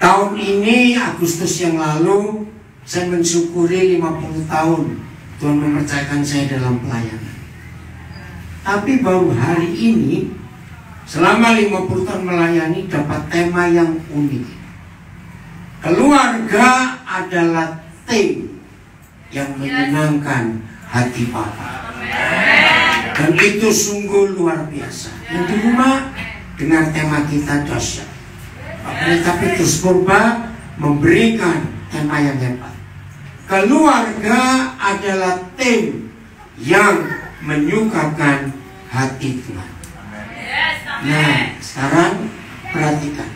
Tahun ini Agustus yang lalu saya mensyukuri 50 tahun Tuhan mempercayakan saya dalam pelayanan. Tapi baru hari ini selama 50 tahun melayani dapat tema yang unik. Keluarga adalah tim yang menyenangkan hati Bapa. Dan itu sungguh luar biasa. Yang di rumah dengar tema kita dahsyat. Pak Pendeta Petrus Purba memberikan tema yang hebat. Keluarga adalah tim yang menyukakan hati Tuhan. Nah, sekarang perhatikan.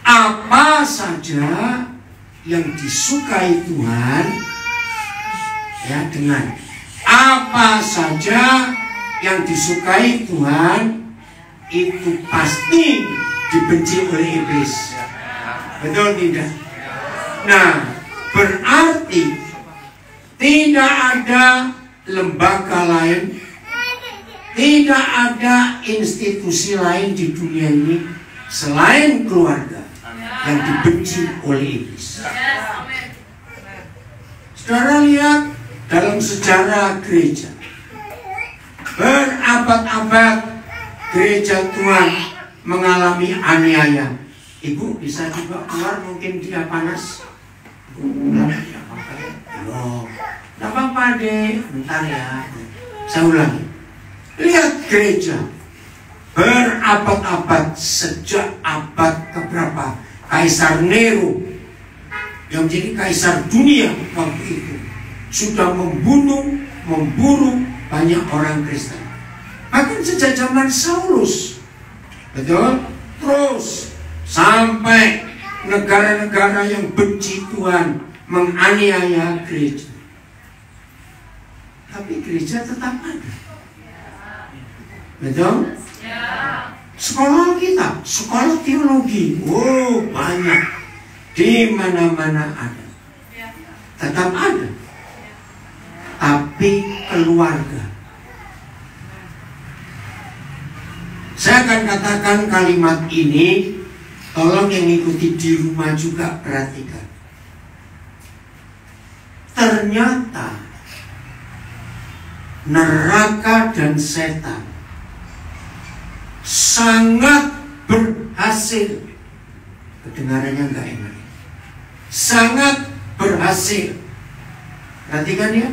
Apa saja yang disukai Tuhan, ya, dengan apa saja yang disukai Tuhan itu pasti dibenci oleh iblis. Betul tidak? Nah, berarti tidak ada lembaga lain, tidak ada institusi lain di dunia ini selain keluarga yang dibenci oleh iblis. Saudara lihat dalam sejarah gereja, berabad-abad gereja Tuhan mengalami aniaya. Ibu bisa juga keluar, mungkin dia panas. Loh, tidak apa-apa deh, bentar ya. Saya ulangi. Lihat gereja berabad-abad, sejak abad keberapa Kaisar Nero yang menjadi kaisar dunia waktu itu sudah memburu banyak orang Kristen. Bahkan sejak zaman Saulus, betul? Terus sampai negara-negara yang benci Tuhan menganiaya gereja. Tapi gereja tetap ada. Betul? Sekolah kita, sekolah teologi, banyak, di mana-mana ada, tetap ada. Tapi keluarga, saya akan katakan kalimat ini, tolong yang ikuti di rumah juga perhatikan. Ternyata neraka dan setan sangat berhasil. Kedengarannya nggak enak. Sangat berhasil. Perhatikan ya.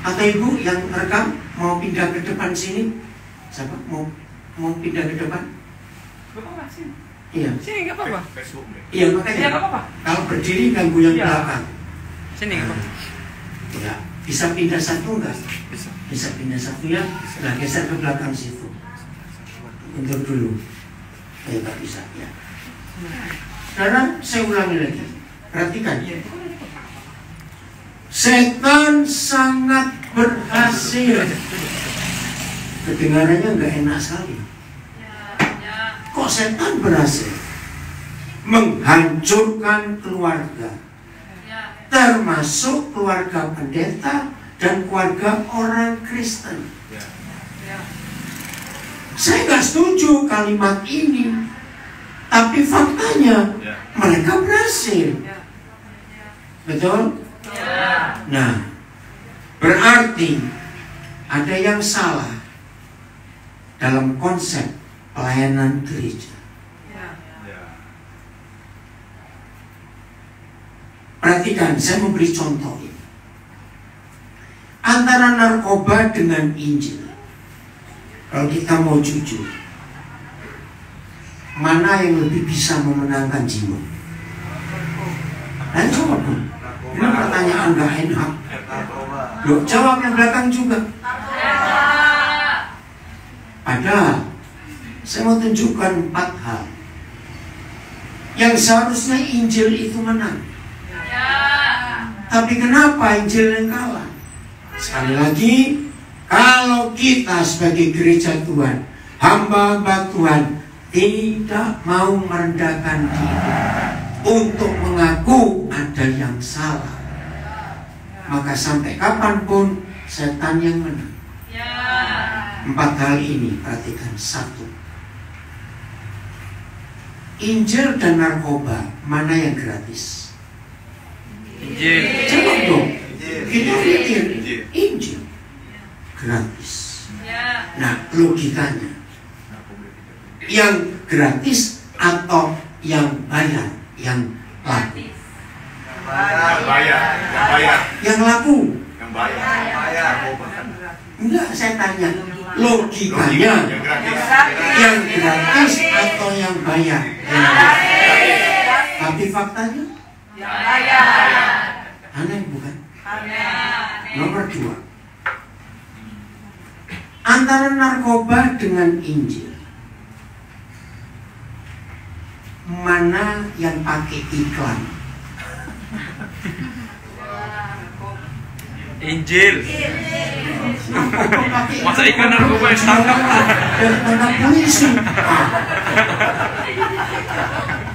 Atau ibu yang rekam mau pindah ke depan sini? Siapa mau pindah ke depan? Bapak sini. Iya. Sini nggak apa-apa. Iya makanya. Nggak apa-apa. Kalau berdiri ganggu yang belakang. Sini nggak apa-apa. Ya. Bisa pindah satu nggak? Bisa. Bisa pindah satu ya. Nah geser ke belakang situ. Untuk dulu. Nggak bisa ya. Sekarang saya ulangi lagi. Perhatikan. Setan sangat berhasil. Kedengarannya nggak enak sekali. Kok setan berhasil menghancurkan keluarga, termasuk keluarga pendeta dan keluarga orang Kristen? Saya nggak setuju kalimat ini, tapi faktanya mereka berhasil. Betul? Nah, berarti ada yang salah dalam konsep pelayanan gereja. Perhatikan, saya memberi contoh ini. Antara narkoba dengan Injil, kalau kita mau jujur, mana yang lebih bisa memenangkan jiwa? Dan jawab dong. Ini pertanyaan gak enak. Loh, jawab yang belakang juga. Padahal saya mau tunjukkan 4 hal yang seharusnya Injil itu menang. Tapi kenapa Injil yang kalah? Sekali lagi, kalau kita sebagai gereja Tuhan, hamba-hamba Tuhan, tidak mau merendahkan diri untuk mengaku ada yang salah, maka sampai kapanpun setan yang menang. 4 hal ini perhatikan. 1, Injil dan narkoba, mana yang gratis? Injil. Jawab dong. Kita pikir Injil gratis. Nah, logikanya yang gratis atau yang bayar, yang laku? Yang laku. Enggak, saya tanya logikanya yang gratis atau yang bayar? Tapi faktanya aneh, bukan? Nomor 2, antara narkoba dengan Injil, mana yang pakai iklan? Injil. Masa iklan narkoba yang tangkap? Daripada polisi.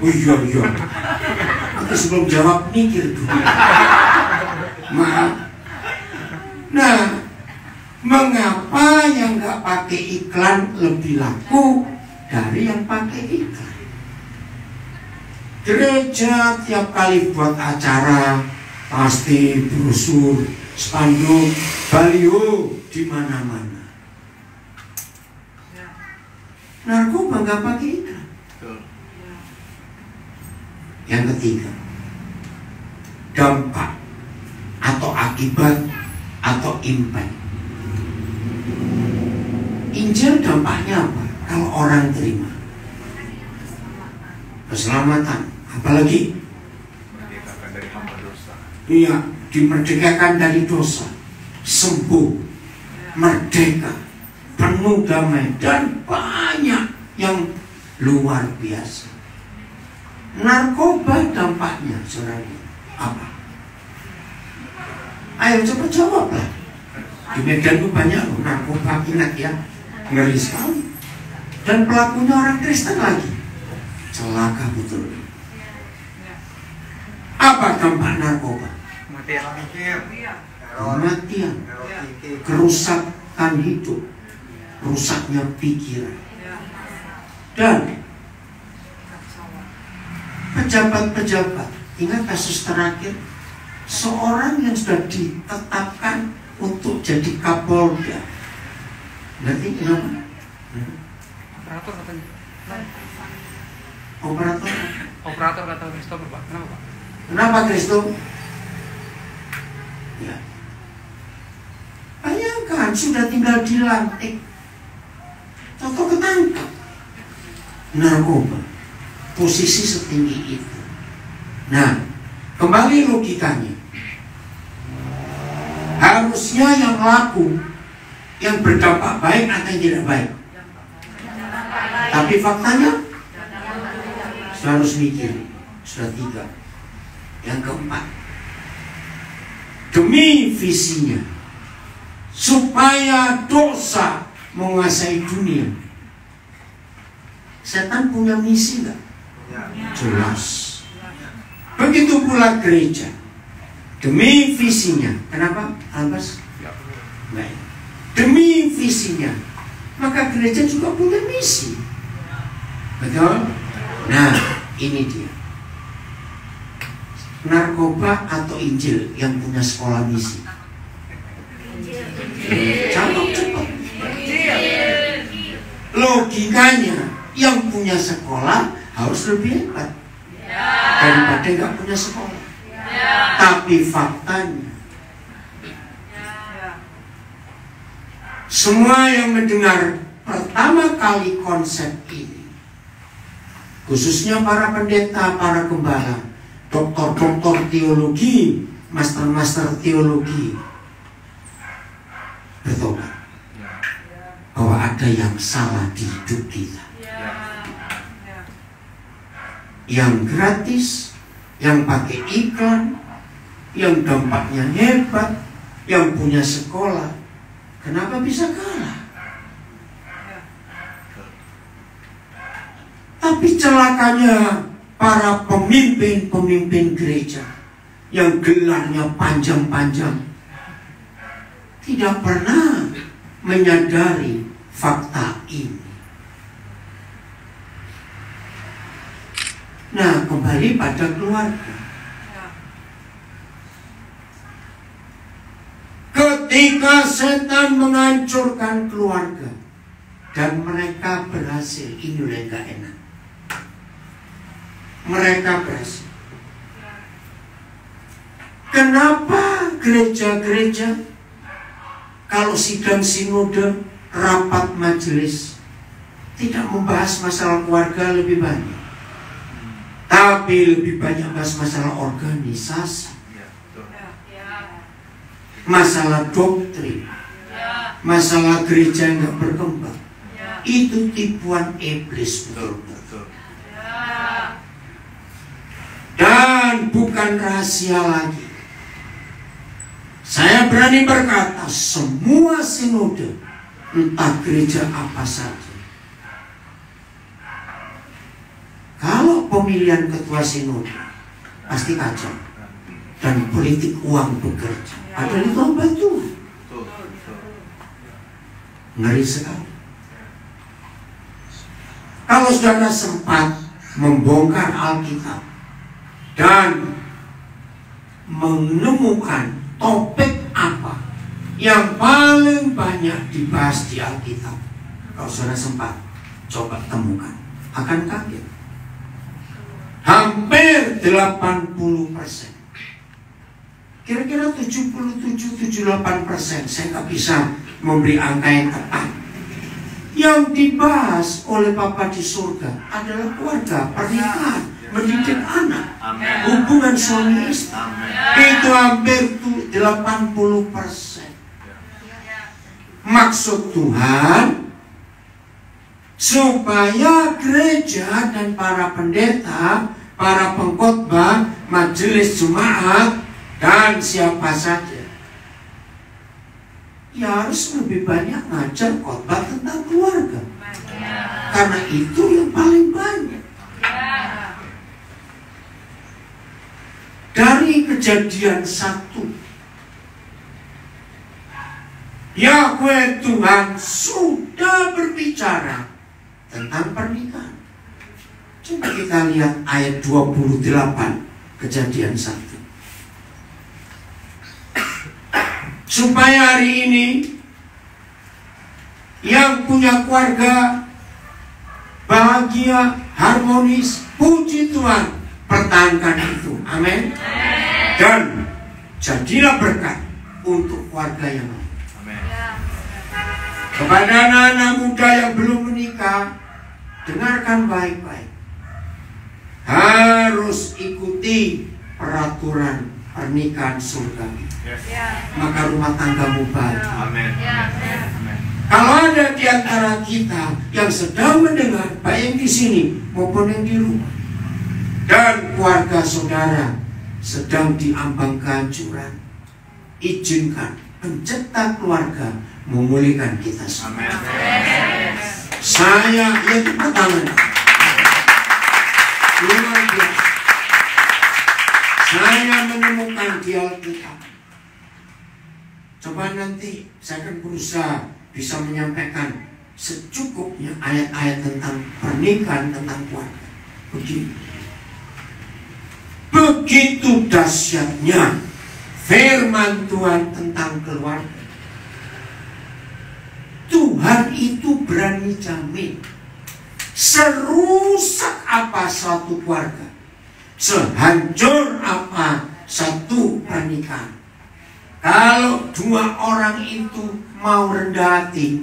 Oh iya. Aku sebelum jawab mikir dulu. Maaf. Nah, mengapa yang nggak pakai iklan lebih laku dari yang pakai iklan? Gereja tiap kali buat acara pasti brosur, spanduk, baliho di mana-mana. Narkoba nggak pakai iklan. Yang ketiga, dampak atau akibat atau impact. Injil dampaknya apa? Kalau orang terima keselamatan, apalagi iya, dimerdekakan dari dosa, sembuh, merdeka, penuh damai, dan banyak yang luar biasa. Narkoba dampaknya, saudara, apa? Ayo cepat jawab lah. Di Medan itu banyak loh narkoba, ingat ya, ngeri sekali. Dan pelakunya orang Kristen lagi, celaka betul. Apa dampak narkoba? Kematian, kerusakan hidup, rusaknya pikiran, dan pejabat-pejabat. Ingat kasus terakhir, seorang yang sudah ditetapkan untuk jadi Kapolda. Nanti kenapa? Operator katanya. Operator kata Christopher, Pak. Kenapa, Pak? Kenapa Christopher? Ya. Bayangkan sudah tinggal dilantik, toto ketangkap. Narkoba, posisi setinggi itu. Nah, kembali logikanya, harusnya yang laku, yang berdampak baik atau tidak baik? Tapi faktanya sudah harus mikir. Sudah 3. Yang keempat, demi visinya, supaya dosa menguasai dunia. Setan punya misi nggak? Jelas. Begitu pula gereja, demi visinya. Kenapa, Albas? Baik. Demi visinya, maka gereja juga punya misi. Betul? Nah, ini dia. Narkoba atau Injil yang punya sekolah misi? Jawab cepat. Logikanya, yang punya sekolah harus lebih hebat daripada nggak punya sekolah. Tapi faktanya, semua yang mendengar pertama kali konsep ini, khususnya para pendeta, para gembala, doktor-doktor teologi, master-master teologi, bertobat bahwa ada yang salah di hidup kita. Yang gratis, yang pakai iklan, yang dampaknya hebat, yang punya sekolah, kenapa bisa kalah? Tapi celakanya para pemimpin gereja yang gelarnya panjang-panjang tidak pernah menyadari fakta ini. Nah, kembali pada keluarga. Ketika setan menghancurkan keluarga dan mereka berhasil, ini udah gak enak. Mereka berhasil. Kenapa gereja-gereja kalau sidang sinode, rapat majelis tidak membahas masalah keluarga lebih banyak, tapi lebih banyak bahas masalah organisasi, masalah doktrin, masalah gereja yang gak berkembang? Itu tipuan iblis, betul-betul. Dan bukan rahasia lagi. Saya berani berkata, semua sinode, entah gereja apa saja, kalau pemilihan ketua sinode pasti kacau dan politik uang bekerja. Ada di tukang bantuan. Ngeri sekali. Kalau saudara sempat membongkar Alkitab dan menemukan topik apa yang paling banyak dibahas di Alkitab, kalau saudara sempat coba temukan, akan kaget. Hampir 80%. Kira-kira 77-78%, saya nggak bisa memberi angka yang tepat. Yang dibahas oleh Bapa di surga adalah keluarga, pernikahan, mendidik anak, hubungan suami istri. Itu hampir 80%. Maksud Tuhan supaya gereja dan para pendeta, para pengkhotbah, majelis jemaat, dan siapa saja, ya harus lebih banyak ngajar khotbah tentang keluarga. Karena itu yang paling banyak. Dari Kejadian 1, Yahweh Tuhan sudah berbicara tentang pernikahan. Coba kita lihat ayat 28 Kejadian 1. Supaya hari ini yang punya keluarga bahagia, harmonis, puji Tuhan, pertahankan itu. Amin. Dan jadilah berkat untuk keluarga yang lain. Kepada anak-anak muda yang belum menikah, dengarkan baik-baik. Harus ikuti peraturan pernikahan surgawi. Maka rumah tanggamu bahagia. Kalau ada di antara kita yang sedang mendengar, baik yang di sini maupun yang di rumah, dan keluarga saudara sedang diambang kehancuran, izinkan Pencipta keluarga memulihkan kita semua. Saya yang tangan luar biasa. Saya menemukan di Alkitab. Coba nanti saya akan berusaha bisa menyampaikan secukupnya ayat-ayat tentang pernikahan, tentang keluarga. Begitu dahsyatnya firman Tuhan tentang keluarga. Tuhan itu berani jamin, serusak apa suatu keluarga, sehancur apa satu pernikahan, kalau dua orang itu mau rendah hati,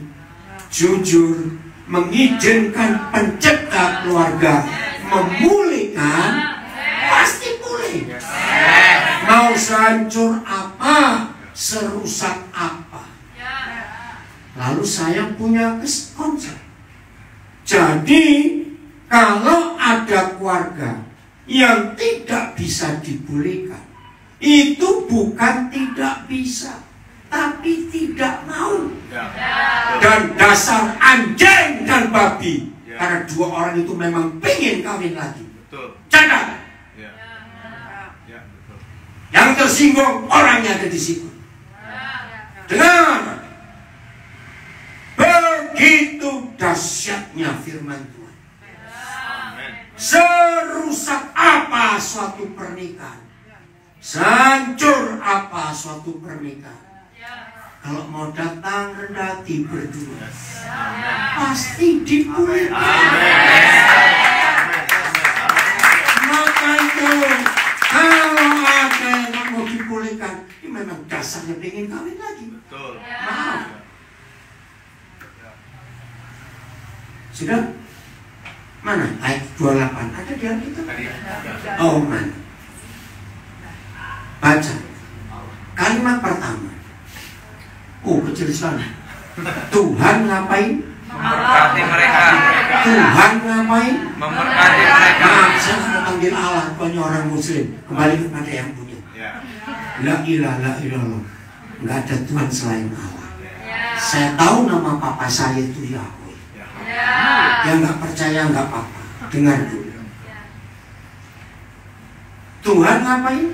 jujur, mengizinkan Pencipta keluarga memulihkan, pasti pulih. Mau sehancur apa, serusak apa. Lalu saya punya konsep. Jadi kalau ada keluarga yang tidak bisa dipulihkan, itu bukan tidak bisa, tapi tidak mau. Dan dasar anjing dan babi. Karena dua orang itu memang pengen kawin lagi. Catat. Yang tersinggung orangnya ada di situ. Dengar. Begitu dahsyatnya firman Tuhan. Serusak suatu pernikahan, sehancur apa suatu pernikahan, kalau mau datang rendah hati berdua, pasti dipulihkan. Maka itu, kalau ada yang mau dipulihkan, ini memang dasarnya pengen kawin lagi. Maaf. Sudah? Mana? Ayat 28. Ada di Alkitab? Oh, mana? Baca. Kalimat pertama. Oh, kecil sekali. Tuhan ngapain? Memberkati mereka. Tuhan ngapain? Memberkati mereka. Nah, saya sudah panggil Allah, banyak orang muslim. Kembali kepada yang punya. La ilaha illallah. Enggak ada Tuhan selain Allah. Saya tahu nama papa saya itu Yahweh. Yang nggak percaya nggak apa-apa. Dengar dulu. Tuhan ngapain?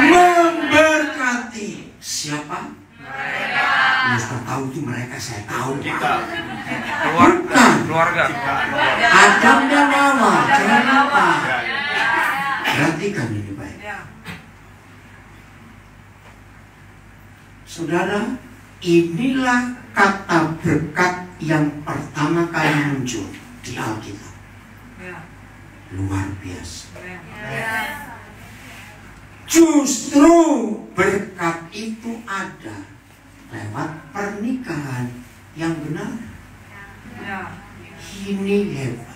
Memberkati. Siapa? Mereka. Sudah tahu itu mereka, saya tahu. Keluarga. Adam dan Hawa. Jangan lupa. Perhatikan ini baik. Saudara, inilah kata berkat yang pertama kali muncul di Alkitab. Luar biasa. Justru berkat itu ada lewat pernikahan yang benar. Ini hebat.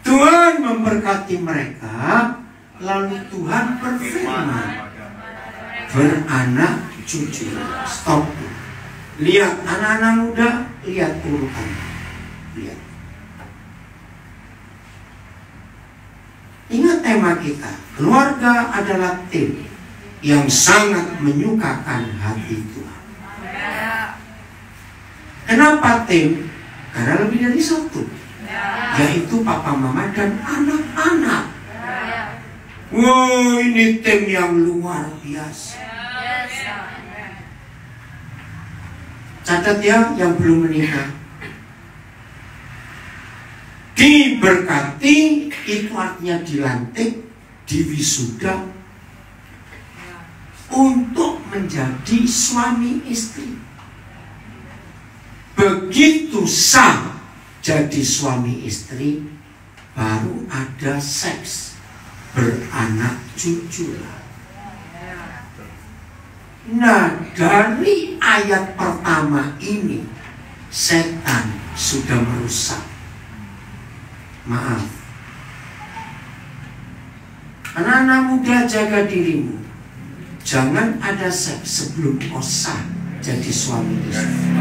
Tuhan memberkati mereka, lalu Tuhan berfirman, beranak cucu. Stop. Lihat anak-anak muda, lihat urutan. Lihat. Ingat tema kita, keluarga adalah tim yang sangat menyukakan hati Tuhan. Kenapa tim? Karena lebih dari satu, yaitu papa mama dan anak-anak. Wow, ini tim yang luar biasa. Catat ya, yang belum menikah. Diberkati itu artinya dilantik, diwisuda untuk menjadi suami istri. Begitu sah jadi suami istri, baru ada seks, beranak cucu. Nah, dari ayat pertama ini setan sudah merusak. Maaf. Anak-anak muda, jaga dirimu. Jangan ada seks sebelum kau sah jadi suami istri.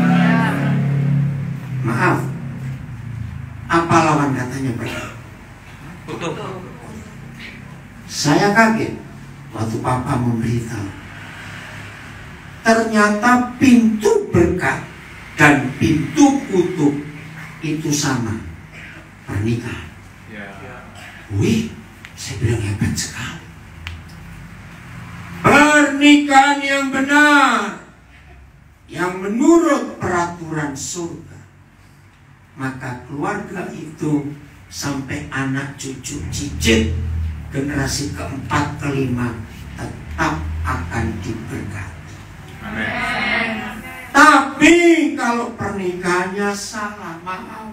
Maaf. Apa lawan katanya berapa? Tutup. Saya kaget waktu papa memberitahu. Ternyata pintu berkat dan pintu kutuk itu sama, pernikahan. Wih, saya bilang hebat sekali. Pernikahan yang benar, yang menurut peraturan surga, maka keluarga itu sampai anak cucu cicit generasi keempat kelima tetap akan diberkati. Amin. Tapi kalau pernikahannya salah, maaf,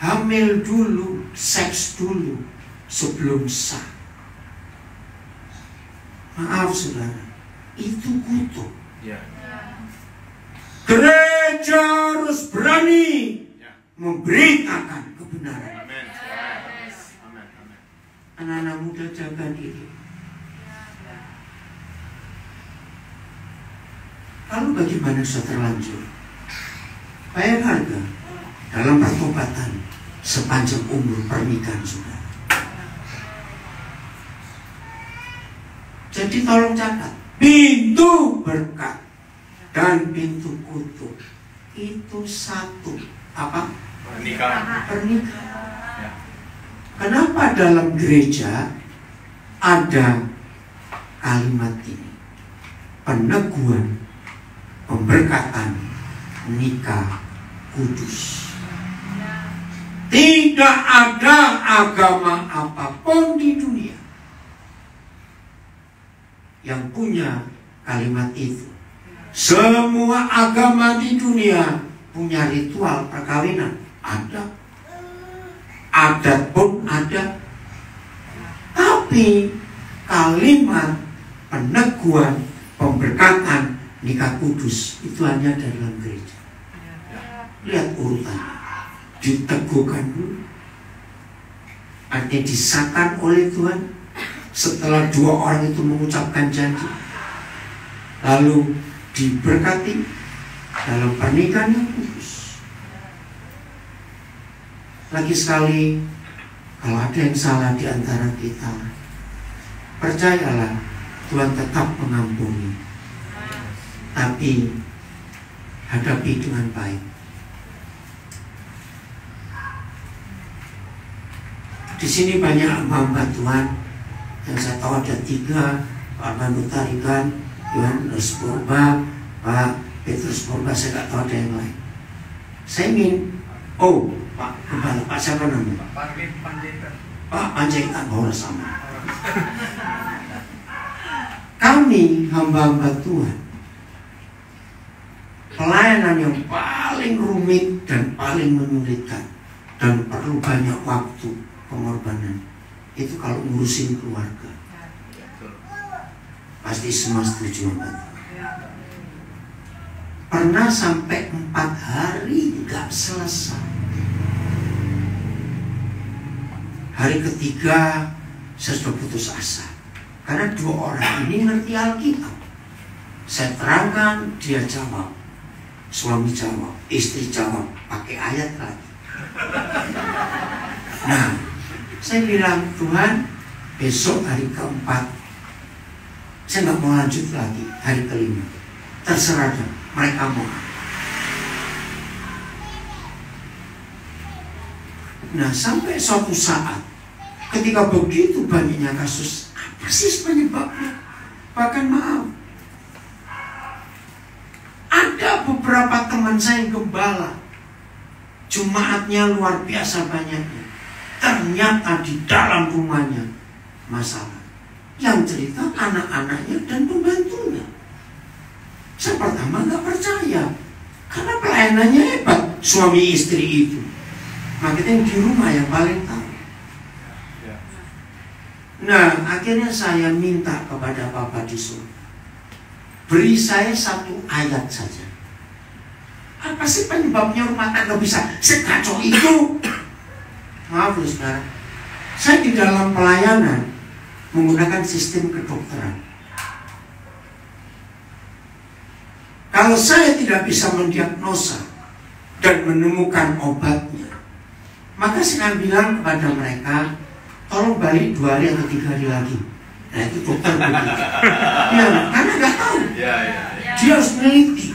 hamil dulu, seks dulu sebelum sah. Maaf saudara, itu kutuk. Gereja harus berani memberitakan kebenaran. Anak-anak muda, jaga diri. Lalu bagaimana sudah terlanjur? Bayar harga dalam pertobatan sepanjang umur pernikahan saudara. Jadi tolong catat, pintu berkat dan pintu kutuk itu satu. Apa? Pernikahan. Pernikahan. Kenapa dalam gereja ada kalimat ini? Peneguhan, pemberkatan, nikah kudus. Tidak ada agama apapun di dunia yang punya kalimat itu. Semua agama di dunia punya ritual perkawinan. Ada. Adat pun ada. Tapi kalimat peneguhan, pemberkatan nikah kudus itu hanya dalam gereja. Lihat urutannya. Diteguhkan dulu, artinya disahkan oleh Tuhan setelah dua orang itu mengucapkan janji, lalu diberkati dalam pernikahan yang kudus. Lagi sekali, kalau ada yang salah di antara kita, percayalah Tuhan tetap mengampuni, tapi hadapi dengan baik. Di sini banyak hamba Tuhan yang saya tahu ada 3, Pak Armando Tarigan, Yohanes Purba, Pak Petrus Purba, saya nggak tahu ada yang lain. Saya ingin, Pak Kepala, Pak siapa namanya? Pak Panjaitan, sama. Kami hamba-hamba Tuhan, pelayanan yang paling rumit dan paling menyulitkan dan perlu banyak waktu, pengorbanan itu kalau ngurusin keluarga. Pasti semua setuju Mbak. Pernah sampai 4 hari nggak selesai. Hari ketiga saya sudah putus asa karena 2 orang ini ngerti Alkitab. Saya terangkan, dia jawab, suami jawab, istri jawab, pakai ayat lagi. Nah, saya bilang, Tuhan, besok hari keempat saya nggak mau lanjut lagi. Hari kelima terserah dong, mereka mau. Nah, sampai suatu saat ketika begitu banyaknya kasus, apa sih penyebabnya? Bahkan maaf, ada beberapa teman saya yang gembala, jemaatnya luar biasa banyaknya. Ternyata di dalam rumahnya masalah. Yang cerita anak-anaknya dan pembantunya. Saya pertama nggak percaya, karena pelayanannya hebat suami istri itu. Makanya di rumah yang paling tahu. Nah, akhirnya saya minta kepada Bapak di surga, beri saya 1 ayat saja. Apa sih penyebabnya rumah tangga bisa sekacau itu? Maaf saudara, saya di dalam pelayanan menggunakan sistem kedokteran. Kalau saya tidak bisa mendiagnosa dan menemukan obatnya, maka saya bilang kepada mereka, tolong balik 2 hari atau 3 hari lagi. Nah itu dokter begitu. Ya, karena nggak tahu. Dia harus meneliti.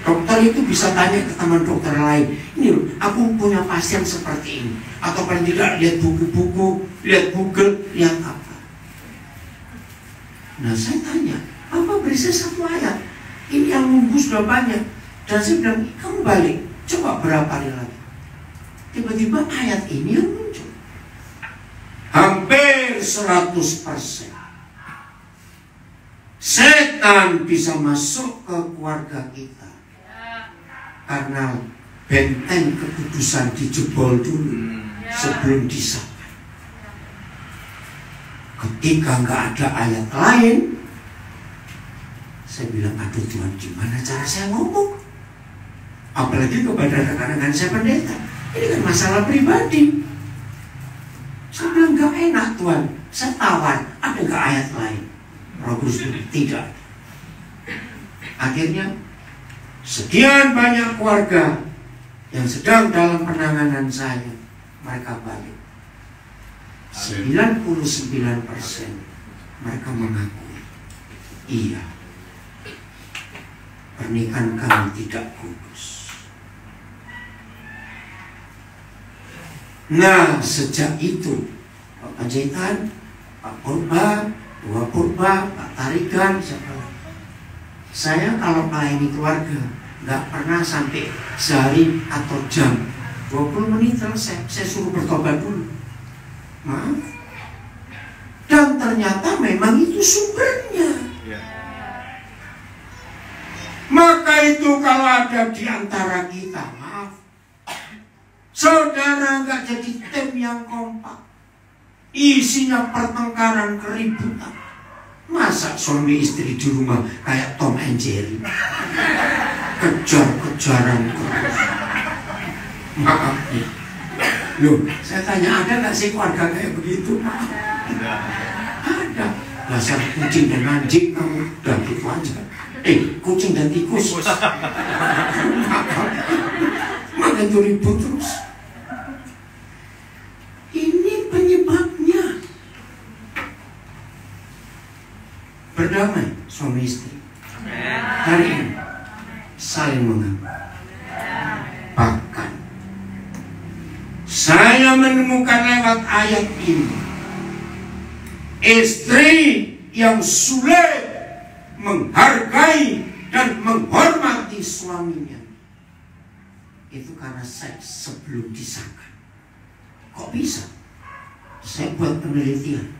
Dokter itu bisa tanya ke teman dokter lain, ini loh, aku punya pasien seperti ini. Atau paling tidak lihat buku-buku, lihat Google, lihat apa. Nah saya tanya, apa beri saya 1 ayat? Ini yang nunggu sudah banyak. Dan saya bilang, kamu balik, coba berapa hari lagi. Tiba-tiba ayat ini yang muncul. Hampir 100%. Setan bisa masuk ke keluarga kita karena benteng kekudusan dijebol dulu sebelum disahkan. Ketika nggak ada ayat lain, saya bilang, aduh Tuhan, gimana cara saya ngomong? Apalagi kepada rekan-rekan saya pendeta. Ini kan masalah pribadi. Saya bilang, nggak enak Tuhan. Saya tawar, ada nggak ayat lain? Roh Kudus tidak. Akhirnya sekian banyak keluarga yang sedang dalam penanganan saya, mereka balik. 99% mereka mengakui, iya, pernikahan kami tidak kudus. Nah, sejak itu Pak Panjaitan, Pak Purba, Dua Purba, Pak Tarigan, siapa lagi? Saya kalau melayani keluarga nggak pernah sampai sehari atau jam 20 menit selesai, saya suruh bertobat dulu. Maaf. Dan ternyata memang itu sumbernya. Ya. Maka itu kalau ada di antara kita, maaf, saudara nggak jadi tim yang kompak, isinya pertengkaran, keributan. Masa suami istri di rumah kayak Tom and Jerry, kejar-kejaran terus. Maaf nih. Loh, saya tanya, ada nggak sih keluarga kayak begitu? Ada. Dasar kucing dan anjing kamu, dan itu aja. Kucing dan tikus. Maka itu ribut terus. Ini penyebabnya. Berdamai suami istri. Hari ini saling mengaku. Bahkan saya menemukan lewat ayat ini, istri yang sulit menghargai dan menghormati suaminya itu karena seks sebelum disahkan. Kok bisa? Saya buat penelitian.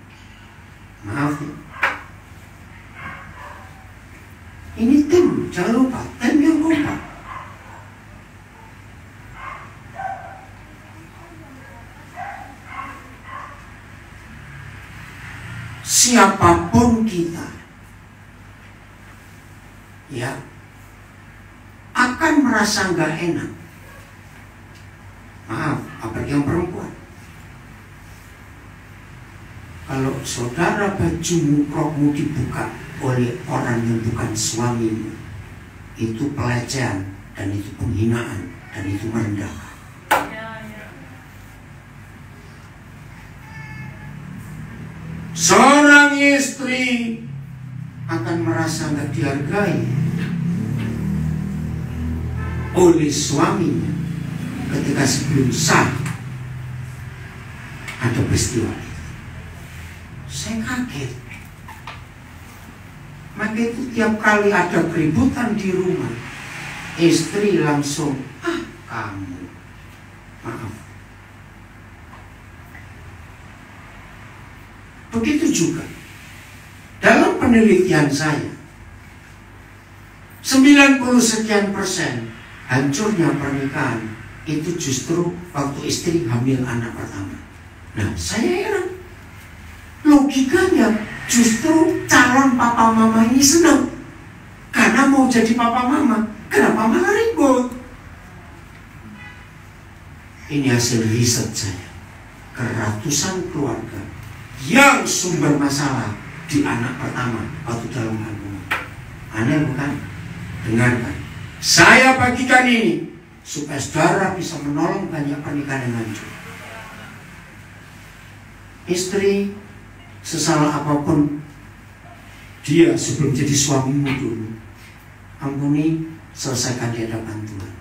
Maaf ya. Ini tim, jangan lupa, tim yang kompak. Siapapun kita, ya, akan merasa nggak enak. Maaf, apalagi yang perempuan. Kalau saudara bajumu, rokmu dibuka oleh orang yang bukan suamimu, itu pelecehan dan itu penghinaan dan itu merendahkan. Seorang istri akan merasa nggak dihargai oleh suaminya ketika sebelum sah ada peristiwa itu. Saya kaget. Maka itu tiap kali ada keributan di rumah, istri langsung, kamu, maaf. Begitu juga dalam penelitian saya, 90% hancurnya pernikahan itu justru waktu istri hamil anak pertama. Nah, saya heran. Logikanya justru calon papa mama ini senang karena mau jadi papa mama. Kenapa malah ribut? Ini hasil riset saya ke ratusan keluarga yang sumber masalah di anak pertama waktu dalam kandungan. Aneh bukan? Dengarkan. Saya bagikan ini supaya saudara bisa menolong banyak pernikahan yang hancur. Istri, sesalah apapun dia sebelum jadi suamimu dulu, ampuni, selesaikan di hadapan Tuhan.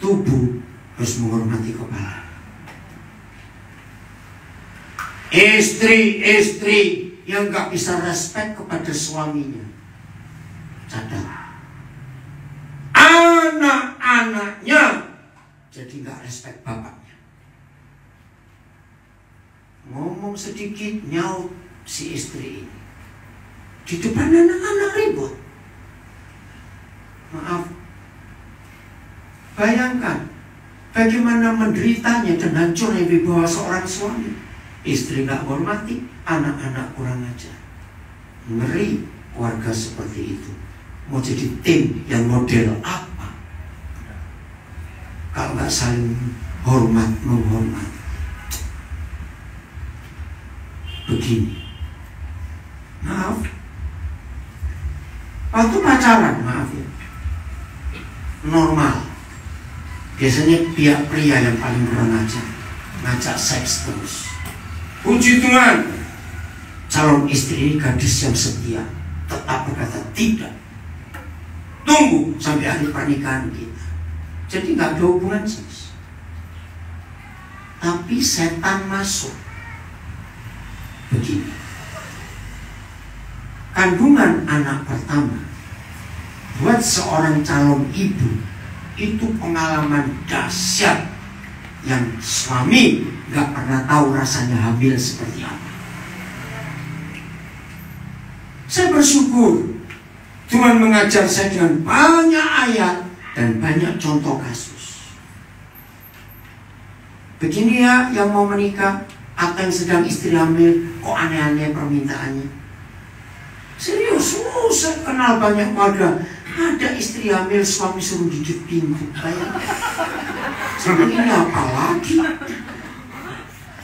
Tubuh harus menghormati kepala. Istri yang gak bisa respect kepada suaminya, catat. Anak-anaknya jadi gak respect bapaknya. Ngomong sedikit nyaut si istri ini di depan anak-anak ribut. Maaf, bayangkan bagaimana menderitanya dan hancurnya wibawa seorang suami. Istri gak hormati, anak-anak kurang ajar. Ngeri keluarga seperti itu. Mau jadi tim yang model apa? Kalau gak saling hormat menghormati. Begini, maaf, waktu pacaran, maaf ya, normal. Biasanya pihak pria yang paling kurang ajar, ngajak seks terus. Puji Tuhan, calon istri ini gadis yang setia, tetap berkata tidak. Tunggu sampai hari pernikahan kita. Jadi nggak ada hubungan seks. Tapi setan masuk. Begini, kandungan anak pertama buat seorang calon ibu itu pengalaman dahsyat yang suami nggak pernah tahu rasanya hamil seperti apa. Saya bersyukur Tuhan mengajar saya dengan banyak ayat dan banyak contoh kasus. Begini ya, yang mau menikah atau yang sedang istri hamil, kok aneh-aneh permintaannya. Serius, saya kenal banyak keluarga, ada istri hamil, suami suruh gigit pintu. Seperti ini apa lagi?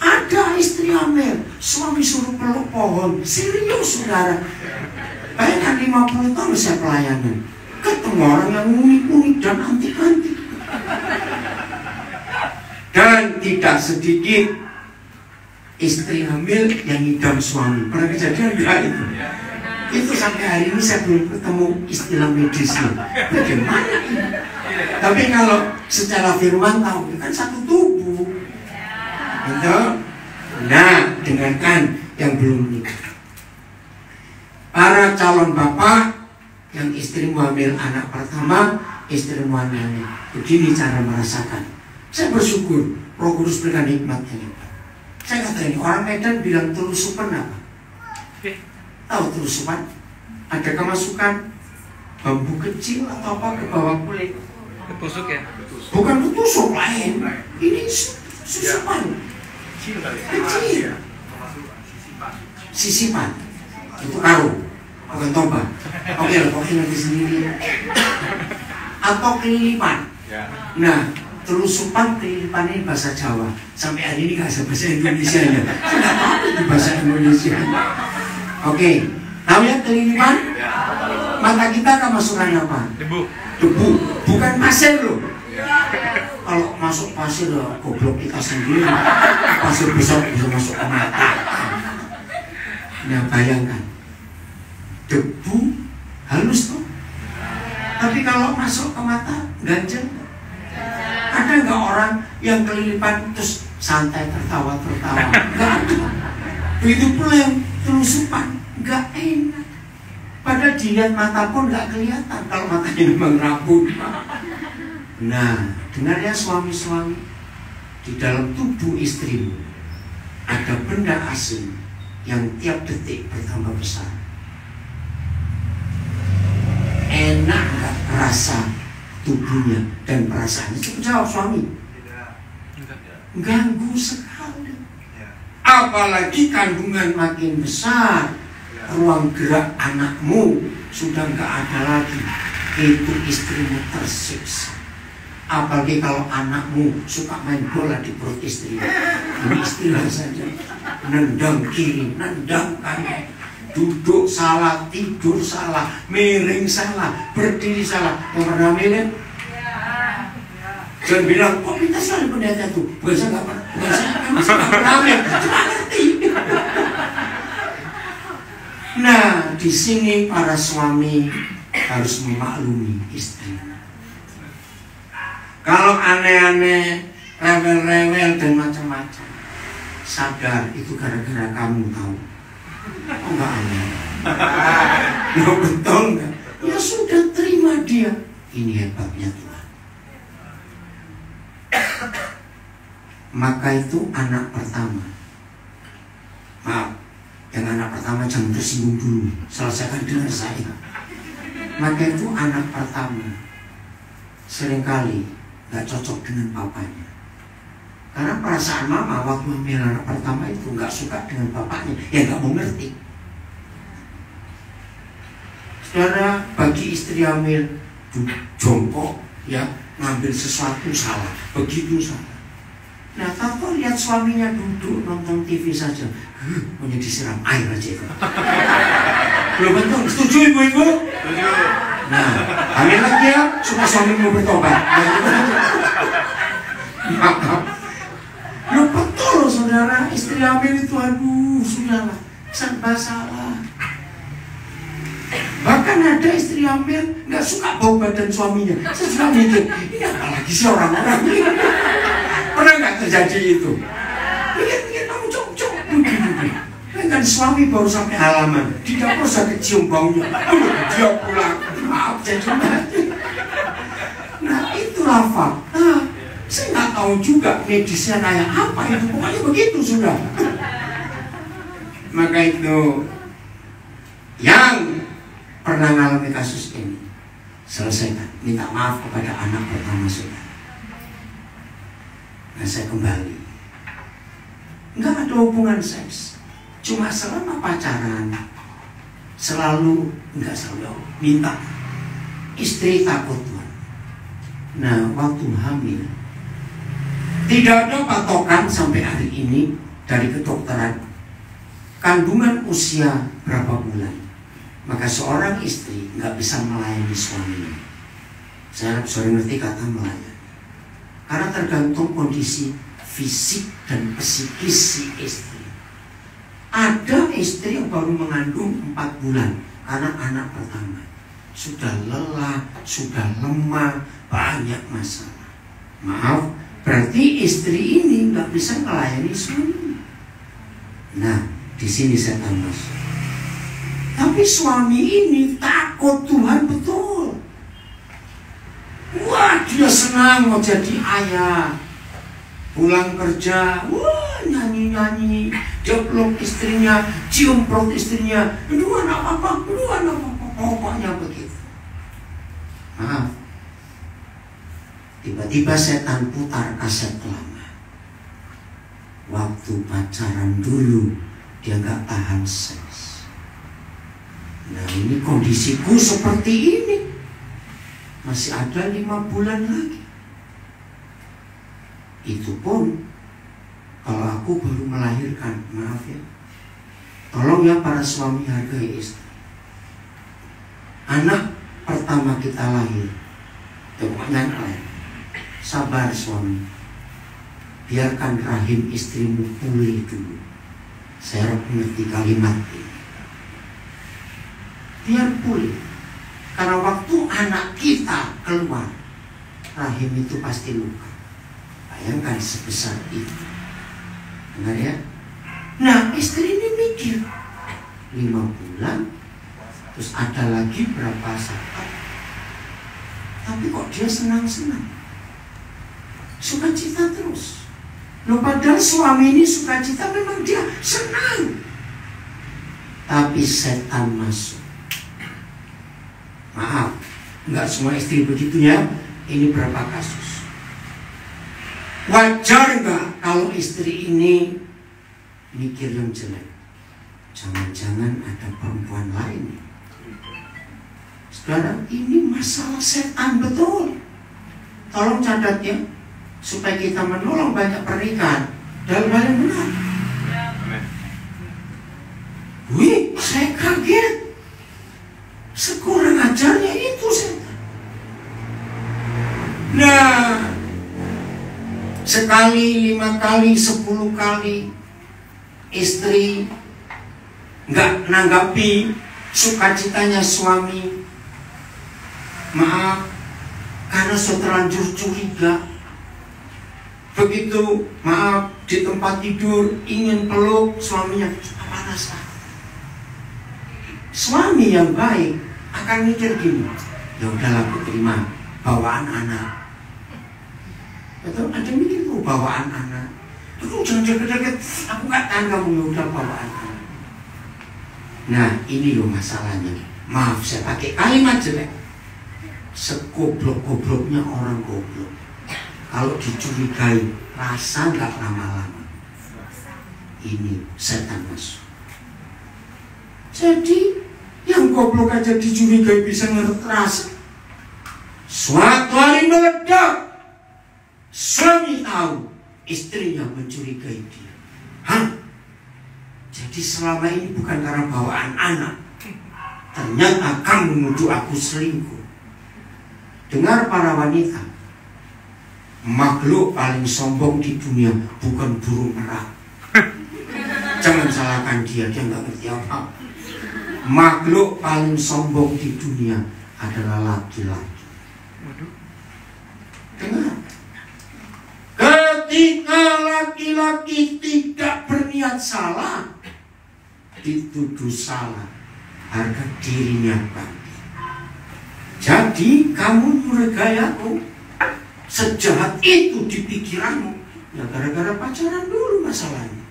Ada istri hamil, suami suruh peluk pohon. Serius saudara. Bayangkan 50 tahun saya pelayanan, ketemu orang yang unik-unik dan antik-antik. Dan tidak sedikit istri hamil yang ngidam suami. Pernah kejadian enggak itu? Itu sampai hari ini saya belum ketemu istilah medisnya. Bagaimana ini? Tapi kalau secara firman tahu, kan satu tubuh. Gitu? Nah, dengarkan yang belum nikah. Para calon bapak yang istrimu hamil anak pertama, istrimu hamil. Begini cara merasakan. Saya bersyukur Roh Kudus berikan hikmatnya. Saya kata ini, orang Medan bilang telusupan apa? Tahu telusupan? Ada kemasukan bambu kecil atau apa ke bawah kulit. Ketusuk ya? Bukan ketusuk lain. Ini susupan. Kecil. Sisipan. Itu karo. Bukan tombak. Oke, pokoknya nanti sendiri. Atau kelilipan. Nah, telusupan kelilipan ini bahasa Jawa. Sampai hari ini nggak ada bahasa Indonesia-nya. Saya nggak tahu di bahasa Indonesia. Oke, tahu ya kelilipan? Mata kita kemasukan apa? Debu. Debu, bukan pasir loh. Kalau masuk pasir, goblok kita sendiri. Pasir besar bisa masuk ke mata. Nah, bayangkan, debu halus tuh. Tapi kalau masuk ke mata, ganjel. Ada nggak orang yang kelilipan terus santai tertawa-tertawa? Nggak ada. Begitu pula yang telusupan, nggak enak. Padahal dilihat mata pun nggak kelihatan kalau matanya memang rabun. Nah, dengar ya suami-suami, di dalam tubuh istrimu ada benda asing yang tiap detik bertambah besar. Enak nggak rasa tubuhnya dan perasaannya? Coba jawab suami. Ganggu sekali. Apalagi kandungan makin besar, ruang gerak anakmu sudah nggak ada lagi. Itu istrimu tersiksa. Apalagi kalau anakmu suka main bola di perut istri. Ini istilah saja. Nendang kiri, nendang kanan. Duduk salah, tidur salah, miring salah, berdiri salah. Yang pernah miring? Jangan bilang, kok kita selalu pendeta tuh? Bukan saya nggak pernah, bukan saya nggak pernah miring. Cuma ngerti. Nah, di sini para suami harus memaklumi istri. Kalau aneh-aneh, rewel-rewel dan macam-macam, sadar itu gara-gara kamu tahu. Oh, enggak aneh. Ya betul enggak? Ya sudah, terima dia. Ini hebatnya Tuhan. Maka itu anak pertama. Maaf, yang anak pertama jangan tersinggung dulu. Selesaikan dengan saya. Maka itu anak pertama seringkali nggak cocok dengan papanya. Karena perasaan mama waktu hamil anak pertama itu nggak suka dengan bapaknya, ya nggak mau ngerti. Saudara, bagi istri hamil jongkok ya ngambil sesuatu salah, begitu salah. Nah, tahu lihat suaminya duduk nonton TV saja, punya disiram air aja itu. Belum betul, setuju ibu-ibu? Setuju. Nah, hamil lagi ya, supaya suamimu bertobat. Maaf. Lu betul saudara, istri hamil itu aduh sudahlah, serba salah. Bahkan ada istri hamil nggak suka bau badan suaminya. Saya suka mikir, ini apalagi sih orang-orang ini. Pernah nggak terjadi itu? Pikir-pikir kamu cok-cok. Kan suami baru sampai halaman, di dapur saya kecium baunya. Dia pulang, maaf saya cuma. Nah itulah fakta. Saya nggak nggak tahu juga medisnya kayak apa itu, pokoknya begitu sudah. Maka itu yang pernah mengalami kasus ini selesaikan, minta maaf kepada anak pertama saudara. Nah saya kembali, nggak ada hubungan seks, cuma selama pacaran selalu minta, istri takut Tuhan. Nah waktu hamil tidak ada patokan sampai hari ini dari kedokteran kandungan usia berapa bulan, maka seorang istri nggak bisa melayani suaminya. Saya harap saudara ngerti kata melayani, karena tergantung kondisi fisik dan psikis si istri. Ada istri yang baru mengandung 4 bulan karena anak pertama, sudah lelah, sudah lemah, banyak masalah. Maaf, berarti istri ini nggak bisa melayani suami. Nah, di sini setan masuk. Tapi suami ini takut Tuhan betul. Wah, dia senang mau jadi ayah. Pulang kerja, wah nyanyi-nyanyi, dia peluk istrinya, cium perut istrinya, aduh anak apa, pokoknya begitu. Maaf, tiba-tiba setan putar kaset lama. Waktu pacaran dulu dia nggak tahan seks. Nah ini kondisiku seperti ini, masih ada 5 bulan lagi. Itu pun kalau aku baru melahirkan, maaf ya, tolong ya para suami hargai istri. Anak pertama kita lahir, pokoknya sabar suami, biarkan rahim istrimu pulih dulu. Saya harap mengerti kalimat ini, biar pulih. Karena waktu anak kita keluar, rahim itu pasti luka. Bayangkan sebesar itu. Benar ya? Nah istri ini mikir 5 bulan, terus ada lagi berapa saat, tapi kok dia senang-senang, sukacita terus. Loh padahal suami ini sukacita, memang dia senang. Tapi setan masuk. Maaf, nggak semua istri begitu ya. Ini berapa kasus. Wajar nggak kalau istri ini mikir yang jelek? Jangan-jangan ada perempuan lain. Saudara, ini masalah setan betul. Tolong catat ya, supaya kita menolong banyak pernikahan dalam hal yang benar. Wih, saya kaget. Sekurang ajarnya itu setan. Nah, sekali, 5 kali, 10 kali istri nggak nanggapi sukacitanya suami. Maaf, karena sudah terlanjur curiga. Begitu, maaf, di tempat tidur ingin peluk suaminya, panas. Suami yang baik akan mikir gini, ya udahlah aku terima bawaan anak. Betul, ada mikir tuh bawaan anak. Aduh jangan deket-deket, aku nggak tahan kamu, ya udah bawaan anak. Nah ini loh masalahnya. Maaf saya pakai kalimat jelek. Segoblok-gobloknya orang goblok, kalau dicurigai rasa nggak lama-lama. Ini setan masuk. Jadi yang goblok aja dicurigai bisa ngerti rasa. Suatu hari meledak. Suami tahu istrinya mencurigai dia. Hah? Jadi selama ini bukan karena bawaan anak. Ternyata kamu menuduh aku selingkuh. Dengar para wanita, makhluk paling sombong di dunia bukan burung merak. Jangan salahkan dia nggak ngerti apa. Makhluk paling sombong di dunia adalah laki-laki. Dengar. Ketika laki-laki tidak berniat salah, dituduh salah, harga dirinya bangkit. Jadi kamu mencurigai aku, sejahat itu di pikiranmu, ya gara-gara pacaran dulu masalahnya.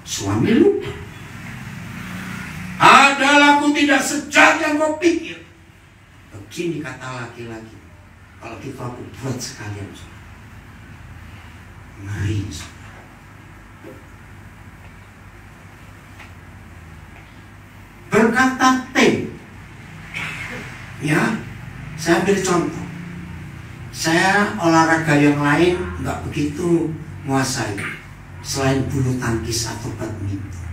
Suami lupa. Adalah aku tidak sejahat yang kau pikir. Begini kata laki-laki. Kalau gitu aku buat sekalian. Ngeri. Berkata Tim, ya, saya ambil contoh. Saya olahraga yang lain nggak begitu menguasai selain bulu tangkis atau badminton.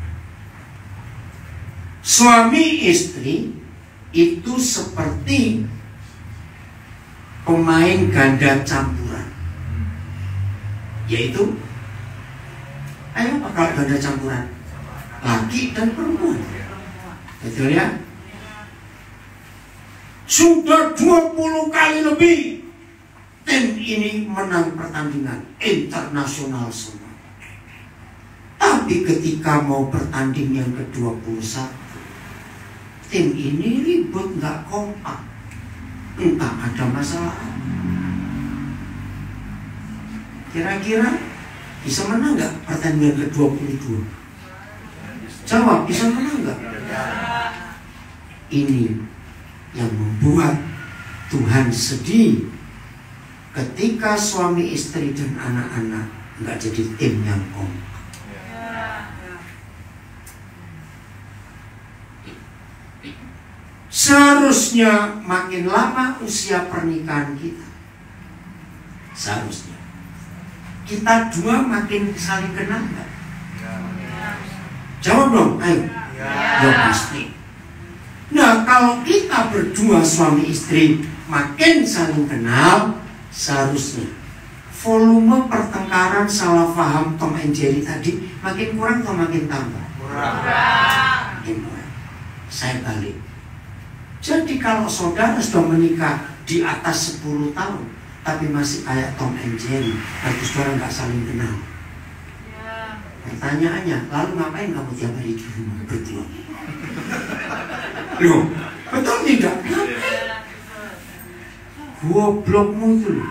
Suami istri itu seperti pemain ganda campuran, yaitu ayo apa kalau ganda campuran? Laki dan perempuan. Betul ya? Sudah 20 kali lebih tim ini menang pertandingan internasional semua. Tapi ketika mau bertanding yang ke-21, tim ini ribut, nggak kompak. Entah ada masalah. Kira-kira bisa menang nggak pertandingan ke-22? Jawab, bisa menang nggak? Ini yang membuat Tuhan sedih ketika suami istri dan anak-anak nggak jadi tim yang kompak. Seharusnya makin lama usia pernikahan kita, seharusnya kita dua makin saling kenal nggak? Jawab dong, ayo. Ya pasti. Nah, kalau kita berdua suami istri makin saling kenal, seharusnya volume pertengkaran salah paham Tom and Jerry tadi makin kurang atau makin tambah? Makin kurang. Saya balik. Jadi kalau saudara sudah menikah di atas 10 tahun tapi masih kayak Tom and Jerry, berarti saudara nggak saling kenal. Pertanyaannya, lalu ngapain kamu tiap hari di rumah berdua? Loh, betul tidak? Goblokmu itu loh.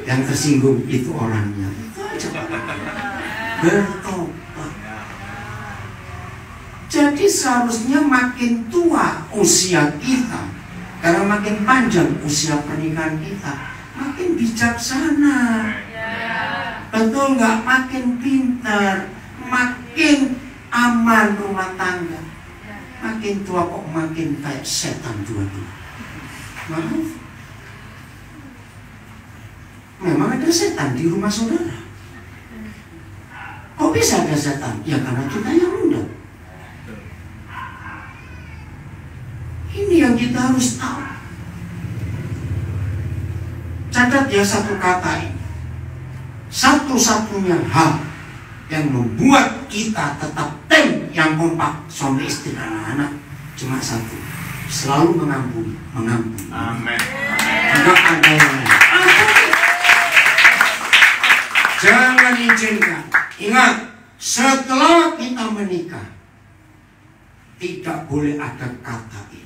Yang tersinggung itu orangnya. Itu aja. Bertobat. Jadi seharusnya makin tua usia kita, karena makin panjang usia pernikahan kita, makin bijaksana. Betul nggak? Makin pintar, makin aman rumah tangga. Makin tua kok makin kayak setan dua-dua. Maaf, memang ada setan di rumah saudara. Kok bisa ada setan? Ya karena kita yang undang. Ini yang kita harus tahu. Catat ya satu kata ini. Satu-satunya hal yang membuat kita tetap tim yang kompak suami istri dan anak cuma satu, selalu mengampuni. Amin. Tidak ada yang lain. Jangan izinkan. Ingat, setelah kita menikah tidak boleh ada kata ini.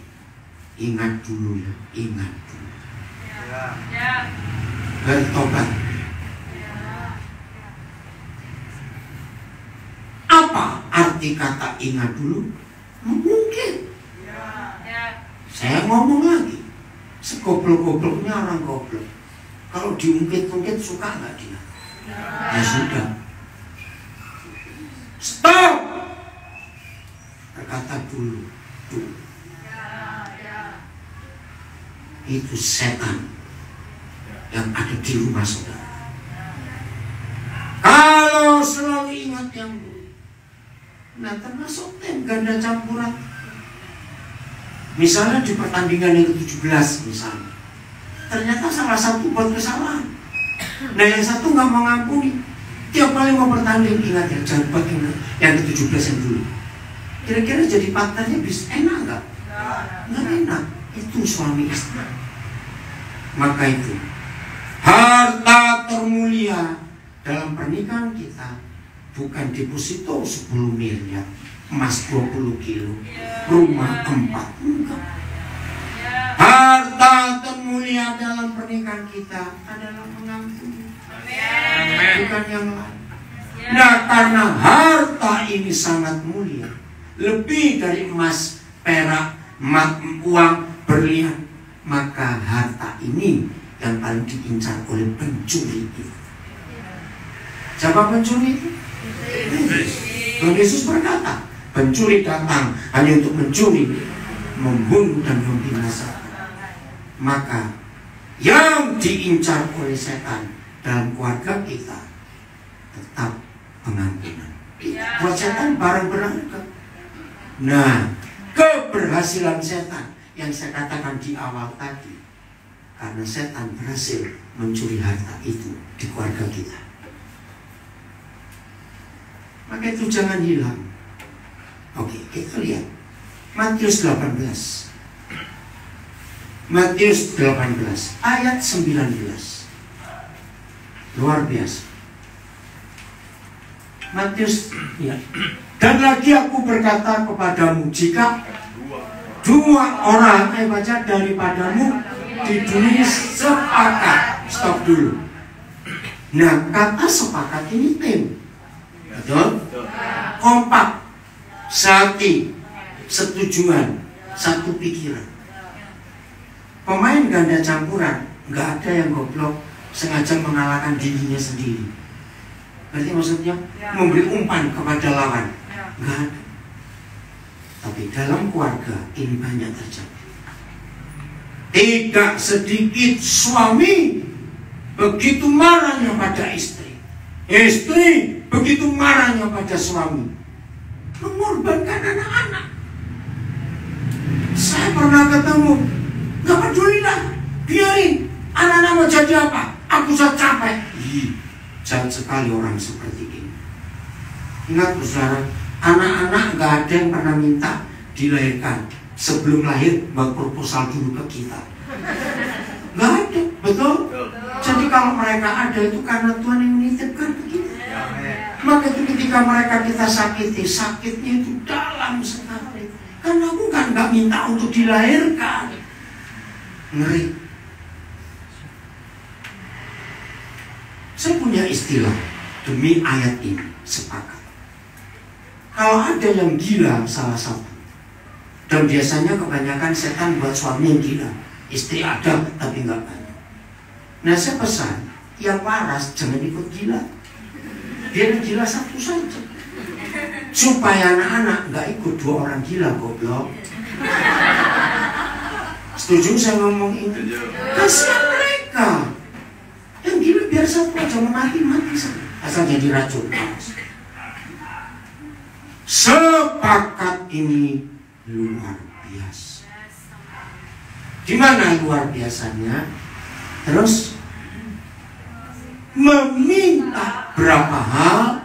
Ingat dulu ya, ingat dulu. Bertobat. Apa arti kata ingat dulu? Mungkin. Saya ngomong lagi. Segoblok-gobloknya orang goblok. Kalau diungkit-ungkit suka nggak dia? Ya sudah. Stop. Berkata dulu. Itu setan yang ada di rumah saudara. Kalau selalu ingat yang dulu. Nah, termasuk tim ganda campuran. Misalnya di pertandingan yang ke-17 misalnya, ternyata salah satu buat kesalahan. Nah, yang satu nggak mau ngampuni. Tiap kali mau bertanding ingat ya, jangan buat yang ke-17 yang dulu. Kira-kira jadi partnernya bisa enak nggak? Nggak enak. Itu suami istri. Maka itu harta termulia dalam pernikahan kita bukan deposito 10 miliar, emas 20 kilo, rumah 4. Enggak. Harta termulia mulia dalam pernikahan kita adalah mengampuni, Amin. bukan yang lain. Nah, karena harta ini sangat mulia, lebih dari emas, perak, uang, berlian, maka harta ini yang paling diincar oleh pencuri itu. Siapa pencuri itu? Tuhan Yesus berkata, pencuri datang hanya untuk mencuri, membunuh dan membinasakan. Maka yang diincar oleh setan dalam keluarga kita tetap pengampunan. Buat setan barang berharga. Nah, keberhasilan setan yang saya katakan di awal tadi, karena setan berhasil mencuri harta itu di keluarga kita. Maka itu jangan hilang. Oke, kita lihat Matius 18. Matius 18 ayat 19. Luar biasa. Matius, ya. Dan lagi aku berkata kepadamu, jika dua orang baca daripadamu di dunia sepakat. Stop dulu. Nah, kata sepakat ini tim. Betul? Kompak, sehati, setujuan, satu pikiran. Pemain ganda campuran, nggak ada yang goblok sengaja mengalahkan dirinya sendiri. Berarti maksudnya memberi umpan kepada lawan, nggak ada. Tapi dalam keluarga ini banyak terjadi. Tidak sedikit suami begitu marahnya pada istri, istri begitu marahnya pada suami, mengorbankan anak-anak. Saya pernah ketemu, gak peduli lah, biarin anak-anak mau jadi apa, aku sudah capek. Jahat sekali orang seperti ini. Ingat saudara, anak-anak gak ada yang pernah minta dilahirkan. Sebelum lahir buat proposal dulu ke kita. Gak ada, betul? Jadi kalau mereka ada itu karena Tuhan yang menitipkan ke kita. Maka itu ketika mereka kita sakiti, sakitnya itu dalam sekali. Karena aku kan gak minta untuk dilahirkan. Ngeri. Saya punya istilah demi ayat ini, sepakat. Kalau ada yang gila salah satu, dan biasanya kebanyakan setan buat suami yang gila, istri ada tapi nggak banyak. Nah, saya pesan yang waras jangan ikut gila, biar gila satu saja, supaya anak-anak nggak ikut dua orang gila, goblok. Setuju saya ngomong ini? Kasihan mereka. Yang gila biar satu aja, mau mati saja, asal jadi racun. Sepakat ini luar biasa. Di mana luar biasanya? Terus meminta berapa hal,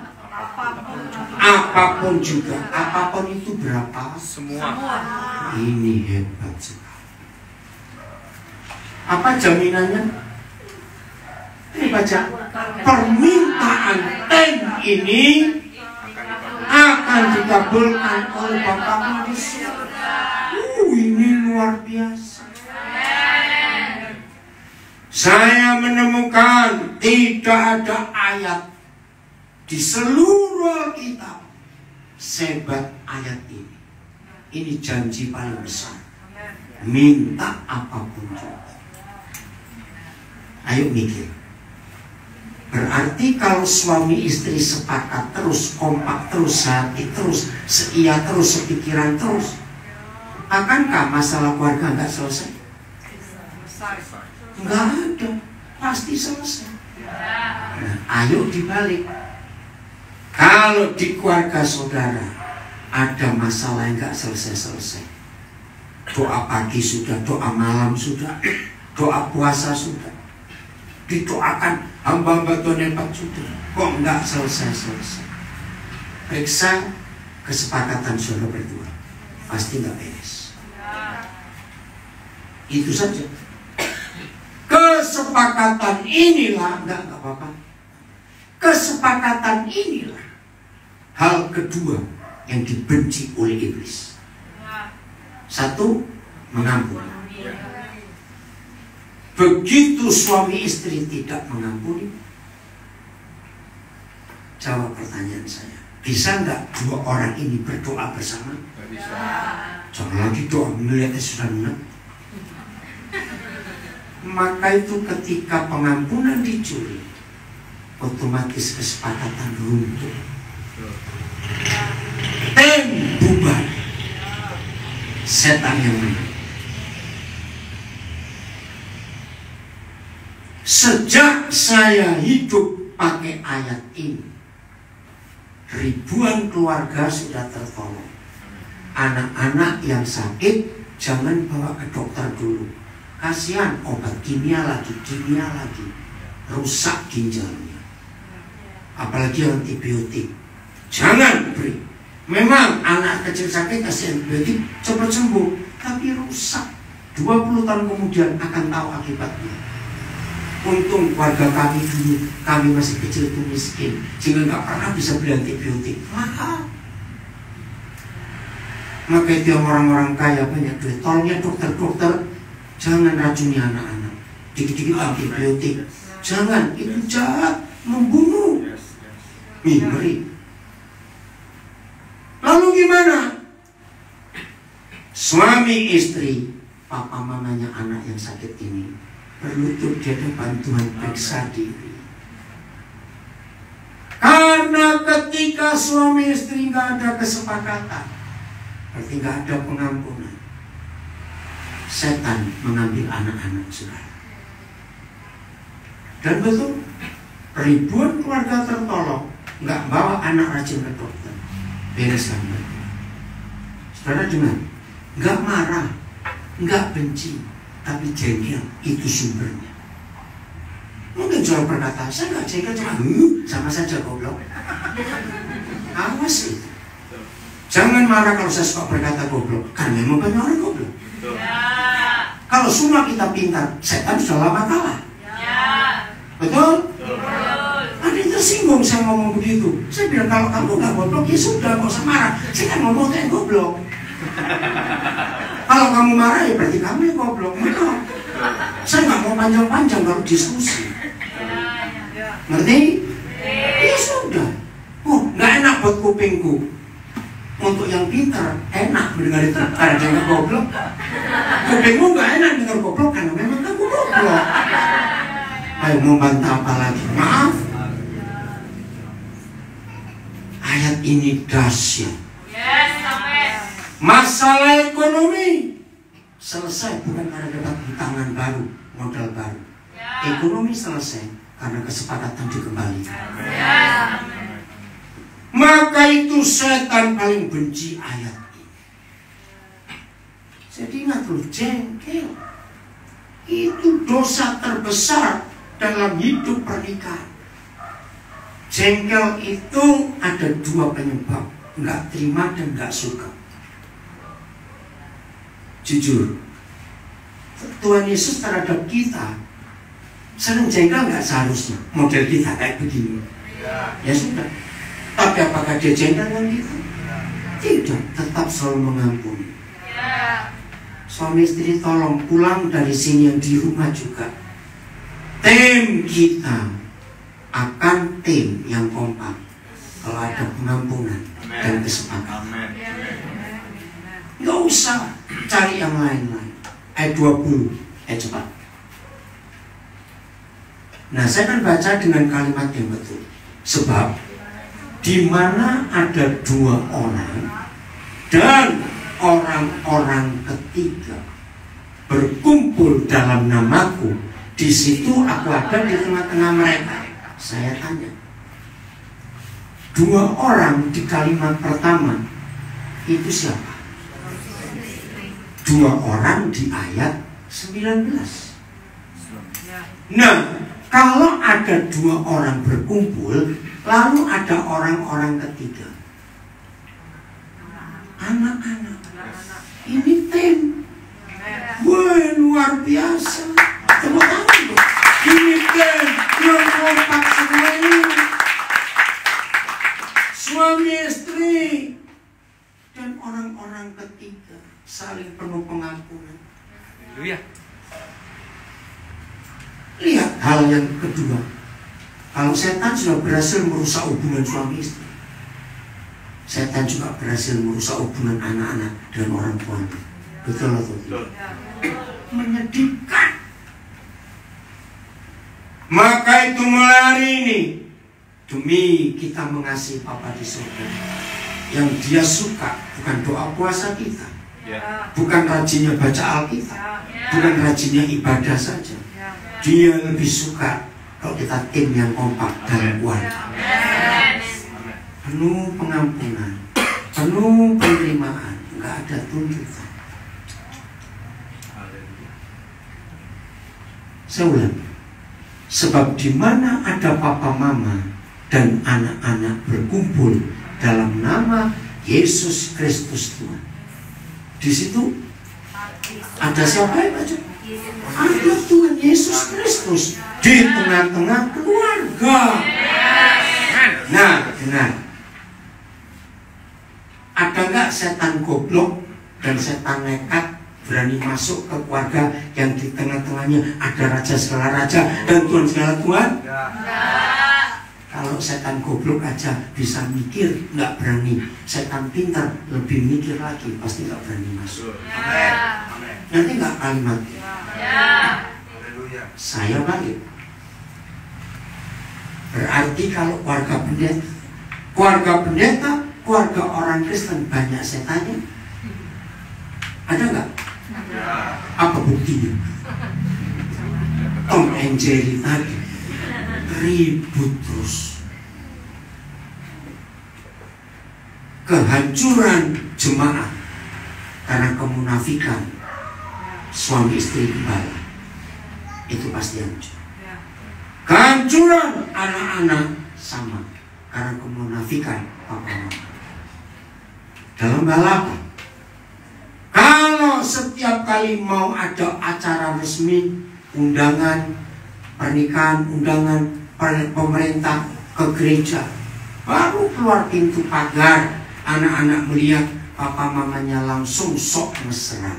apapun juga. Apapun itu berapa? Semua. Ini hebat sekali. Apa jaminannya? Ini baca, permintaan ini akan dikabulkan oleh Bapakmu di surga. Ini luar biasa. Saya menemukan tidak ada ayat di seluruh Alkitab sehebat ayat ini. Ini janji paling besar. Minta apapun juga. Ayo mikir. Berarti kalau suami istri sepakat terus, kompak terus, hati terus, seia terus, sepikiran terus, akankah masalah keluarga nggak selesai? Nggak ada, pasti selesai. Nah, ayo dibalik. Kalau di keluarga saudara ada masalah yang nggak selesai-selesai, doa pagi sudah, doa malam sudah, doa puasa sudah, didoakan hamba-hamba Tuhan hebat sudah, kok nggak selesai-selesai. Periksa kesepakatan saudara berdua, pasti nggak beres. Itu saja. Kesepakatan inilah, nggak apa-apa. Kesepakatan inilah hal kedua yang dibenci oleh iblis. Satu, mengampuni. begitu suami istri tidak mengampuni? Jawab pertanyaan saya. Bisa nggak dua orang ini berdoa bersama? Bisa. Jangan lagi doa melihatnya sudah enak. Maka itu ketika pengampunan dicuri, otomatis kesepakatan runtuh. Tim bubar. Setan yang menang. Sejak saya hidup pakai ayat ini, ribuan keluarga sudah tertolong. Anak-anak yang sakit jangan bawa ke dokter dulu. Kasihan, obat kimia lagi, rusak ginjalnya. Apalagi antibiotik, jangan beri. Memang anak kecil sakit kasih antibiotik cepat sembuh, tapi rusak. 20 tahun kemudian akan tahu akibatnya. Untung keluarga kami dulu, kami masih kecil itu miskin, sehingga nggak pernah bisa beli antibiotik. Mahal. Maka itu yang orang-orang kaya banyak duit. Tolongnya dokter-dokter jangan racuni anak-anak. Dikit-dikit antibiotik. Jangan, itu jahat, membunuh. Ngeri. Lalu gimana? Suami istri, papa mamanya anak yang sakit ini berlutut di hadapan Tuhan, periksa diri. Karena ketika suami istri nggak ada kesepakatan, berarti nggak ada pengampunan, setan mengambil anak-anak saudara. Dan betul, ribuan keluarga tertolong, nggak bawa anak rajin ke dokter, bereskan mereka. Saudara dengar, nggak marah, nggak benci, tapi jengkel, itu sumbernya. Mungkin jual perkataan, saya nggak jengkel, cuma sama saja goblok. Awas itu. Jangan marah kalau saya suka berkata goblok, karena memang banyak orang goblok. Kalau semua kita pintar, setan sudah lama kalah. Betul? Ada yang tersinggung saya ngomong begitu. Saya bilang kalau kamu nggak goblok, ya sudah, nggak usah marah. Saya kan ngomong kayak goblok. Kalau kamu marah ya berarti kamu yang goblok. Betul? Saya nggak mau panjang-panjang kalau diskusi. Ngerti? Ya sudah. Nggak enak buat kupingku. Untuk yang pintar enak mendengar itu karena dia nggak goblok. Kupingmu nggak enak dengar goblok karena memang kamu goblok. Ayo mau bantah apa lagi? Maaf. Ayat ini dahsyat. Masalah ekonomi selesai bukan karena dapat hutang baru, modal baru. Ekonomi selesai karena kesepakatan dikembalikan. Maka itu setan paling benci ayat ini. Jadi ingat loh, jengkel itu dosa terbesar dalam hidup pernikahan. Jengkel itu ada dua penyebab, nggak terima dan nggak suka. Jujur, Tuhan Yesus terhadap kita senang jengkel nggak seharusnya. Model kita kayak begini, ya sudah. Tapi apakah dia jengkel dengan kita? Tidak, tetap selalu mengampuni. Suami istri tolong pulang dari sini yang di rumah juga. Tim kita akan tim yang kompak kalau ada pengampunan dan kesepakatan. Nggak usah cari yang lain-lain. Ayat 20, cepat. Nah, saya akan baca dengan kalimat yang betul. Sebab di mana ada dua orang dan orang-orang ketiga berkumpul dalam namaku, di situ aku ada di tengah-tengah mereka. Saya tanya, dua orang di kalimat pertama itu siapa? Dua orang di ayat 19. Nah, kalau ada dua orang berkumpul, lalu ada orang-orang ketiga, anak-anak. Ini tim. Wah, luar biasa. Tepuk tangan dong. Ini tim yang kompak semua ini. Suami istri dan orang-orang ketiga saling penuh pengampunan. hal yang kedua. Kalau setan sudah berhasil merusak hubungan suami istri, setan juga berhasil merusak hubungan anak-anak dan orang tuanya. Betul atau tidak? Menyedihkan. Maka itu mulai hari ini, demi kita mengasihi Bapa di surga, yang Dia suka bukan doa puasa kita, bukan rajinnya baca Alkitab, bukan rajinnya ibadah saja. Dia lebih suka kalau kita tim yang kompak dalam keluarga, penuh pengampunan, penuh penerimaan, nggak ada tuntutan. Saya ulang, sebab di mana ada papa mama dan anak-anak berkumpul dalam nama Yesus Kristus Tuhan, di situ ada siapa yang baca? Ada Tuhan Yesus Kristus di tengah-tengah keluarga. Nah, dengar. Ada nggak setan goblok dan setan nekat berani masuk ke keluarga yang di tengah-tengahnya ada raja segala raja dan Tuhan segala Tuhan? Kalau setan goblok aja bisa mikir, nggak berani. Setan pintar lebih mikir lagi, pasti nggak berani masuk. Nanti nggak kalimat. Saya balik. Berarti kalau keluarga pendeta, keluarga orang Kristen banyak setannya. Ada nggak? Apa buktinya? Tom and Jerry tadi ribut terus. Kehancuran jemaat karena kemunafikan suami istri gembala, itu pasti hancur. Kehancuran anak-anak sama karena kemunafikan papa mama. Dalam hal apa? Kalau setiap kali mau ada acara resmi, undangan pernikahan, undangan pemerintah ke gereja, baru keluar pintu pagar, anak-anak melihat papa mamanya langsung sok mesra.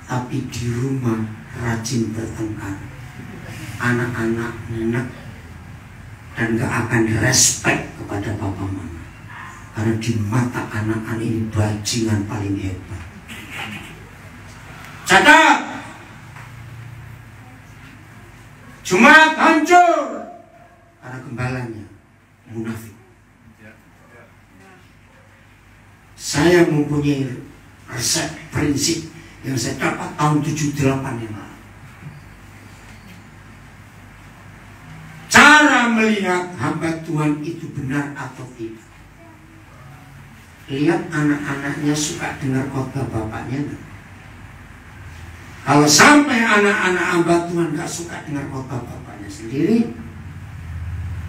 Tapi di rumah rajin bertengkar, anak-anak nenek dan gak akan respect kepada papa mama, karena di mata anak-anak ini bajingan paling hebat. Catat, Jumat hancur karena gembalanya munafik. Saya mempunyai resep prinsip yang saya dapat tahun 78 yang lalu. Cara melihat hamba Tuhan itu benar atau tidak, lihat anak-anaknya suka dengar khotbah bapaknya enggak? Kalau sampai anak-anak hamba Tuhan gak suka dengar khotbah bapaknya sendiri,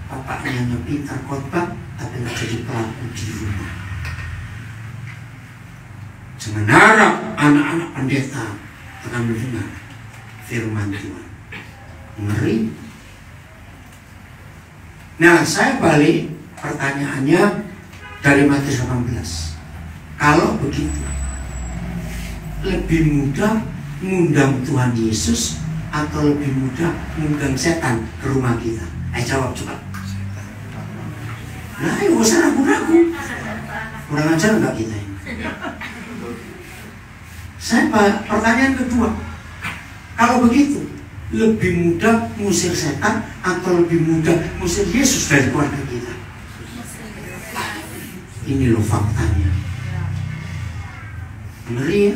bapaknya hanya pintar khotbah tapi gak jadi pelaku di rumah. Jangan harap anak-anak pendeta akan mendengar firman Tuhan. Ngeri. Nah, saya balik pertanyaannya dari Matius 18. Kalau begitu, lebih mudah mengundang Tuhan Yesus atau lebih mudah mengundang setan ke rumah kita? Jawab coba. Nah, gak usah ragu-ragu. Kurang ajar nggak kita ini? Saya pertanyaan kedua, kalau begitu lebih mudah mengusir setan atau lebih mudah mengusir Yesus dari keluarga kita? Ini loh faktanya. Ngeri ya?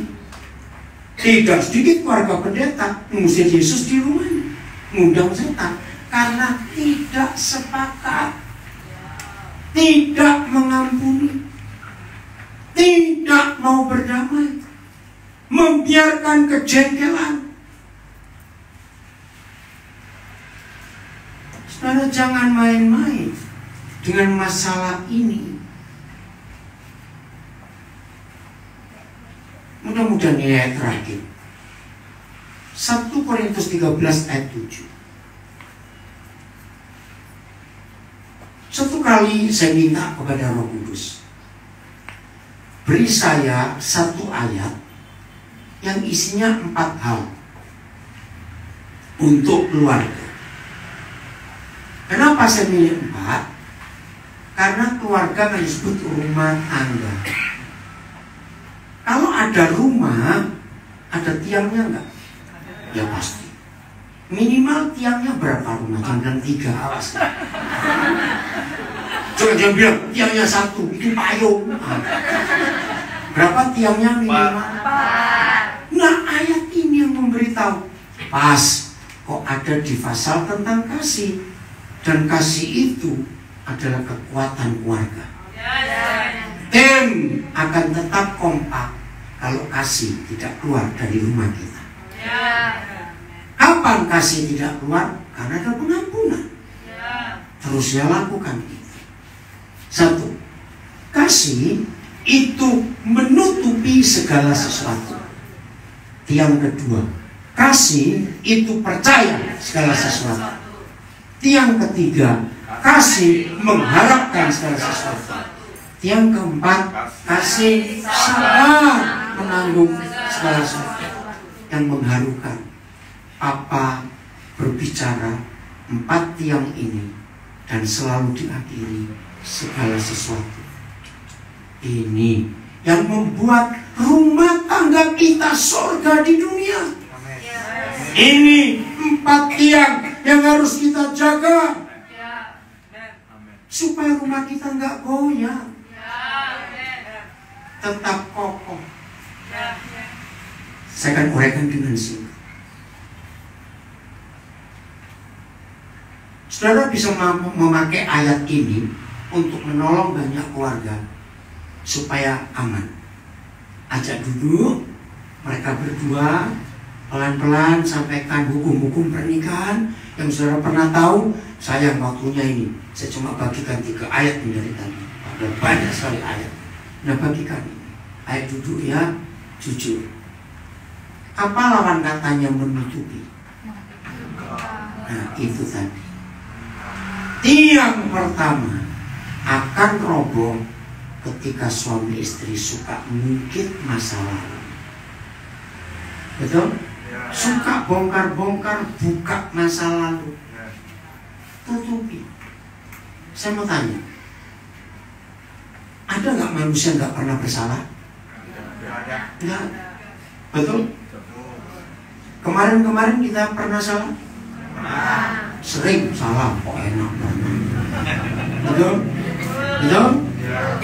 Tidak sedikit keluarga pendeta mengusir Yesus di rumahnya, mengundang setan karena tidak sepakat, tidak mengampuni, tidak mau berdamai, membiarkan kejengkelan. Saudara, jangan main-main dengan masalah ini. Mudah-mudahan ini ayat terakhir, 1 Korintus 13 ayat 7. Satu kali saya minta kepada Roh Kudus, beri saya satu ayat yang isinya 4 hal untuk keluarga. Kenapa saya milih 4? Karena keluarga kan disebut rumah tangga. Kalau ada rumah, ada tiangnya enggak? Ya pasti. Minimal tiangnya berapa rumah? Jangan 3, awas. Jangan bilang tiangnya 1, itu payung. Berapa tiangnya minimal? 4. Nah, ayat ini yang memberitahu. Pas, kok ada di pasal tentang kasih. Dan kasih itu adalah kekuatan keluarga. Tim akan tetap kompak kalau kasih tidak keluar dari rumah kita. Kapan kasih tidak keluar? Karena ada pengampunan. Terusnya lakukan itu. 1. Kasih itu menutupi segala sesuatu. Tiang kedua, kasih itu percaya segala sesuatu. Tiang ketiga, kasih mengharapkan segala sesuatu. Tiang keempat, kasih sabar menanggung segala sesuatu. Yang mengharukan, Papa berbicara 4 tiang ini dan selalu diakhiri segala sesuatu. Ini yang membuat rumah tangga kita surga di dunia. Ini 4 tiang yang harus kita jaga supaya rumah kita nggak goyang, tetap kokoh. Saya akan uraikan dengan singkat. Saudara bisa memakai ayat ini untuk menolong banyak keluarga supaya aman. Ajak duduk mereka berdua, pelan-pelan sampaikan hukum-hukum pernikahan yang saudara pernah tahu. Sayang waktunya ini, saya cuma bagikan 3 ayat dari tadi. Ada banyak sekali ayat. Nah, bagikan ini. Ayat duduk ya, jujur. Apa lawan katanya menutupi? Nah, itu tadi. Tiang pertama akan roboh ketika suami istri suka mengungkit masa lalu. Betul? Suka bongkar-bongkar, buka masa lalu. Tutupi. Saya mau tanya, ada nggak manusia nggak pernah bersalah? Nggak. Betul? Kemarin-kemarin kita pernah salah? Sering salah, kok enak banget. Betul? Betul?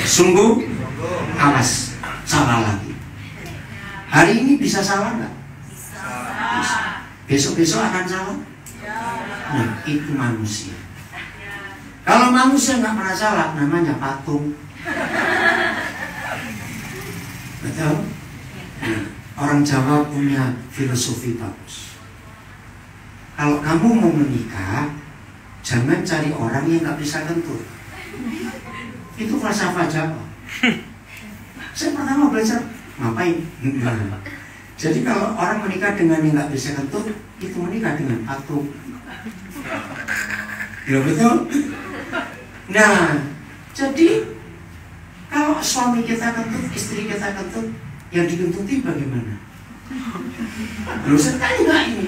Sungguh? Awas, salah lagi. Hari ini bisa salah nggak? Bisa. Besok-besok akan salah? Nah, itu manusia. Kalau manusia nggak pernah salah, namanya patung. Betul? Nah, orang Jawa punya filosofi bagus. Kalau kamu mau menikah, jangan cari orang yang nggak bisa kentut. Itu falsafah Jawa. Saya pertama belajar, ngapain? Nah, jadi kalau orang menikah dengan yang nggak bisa kentut, itu menikah dengan patung. Ya betul? Nah, jadi kalau suami kita kentut, istri kita kentut, yang dikentuti bagaimana? Lu saya nggak ini?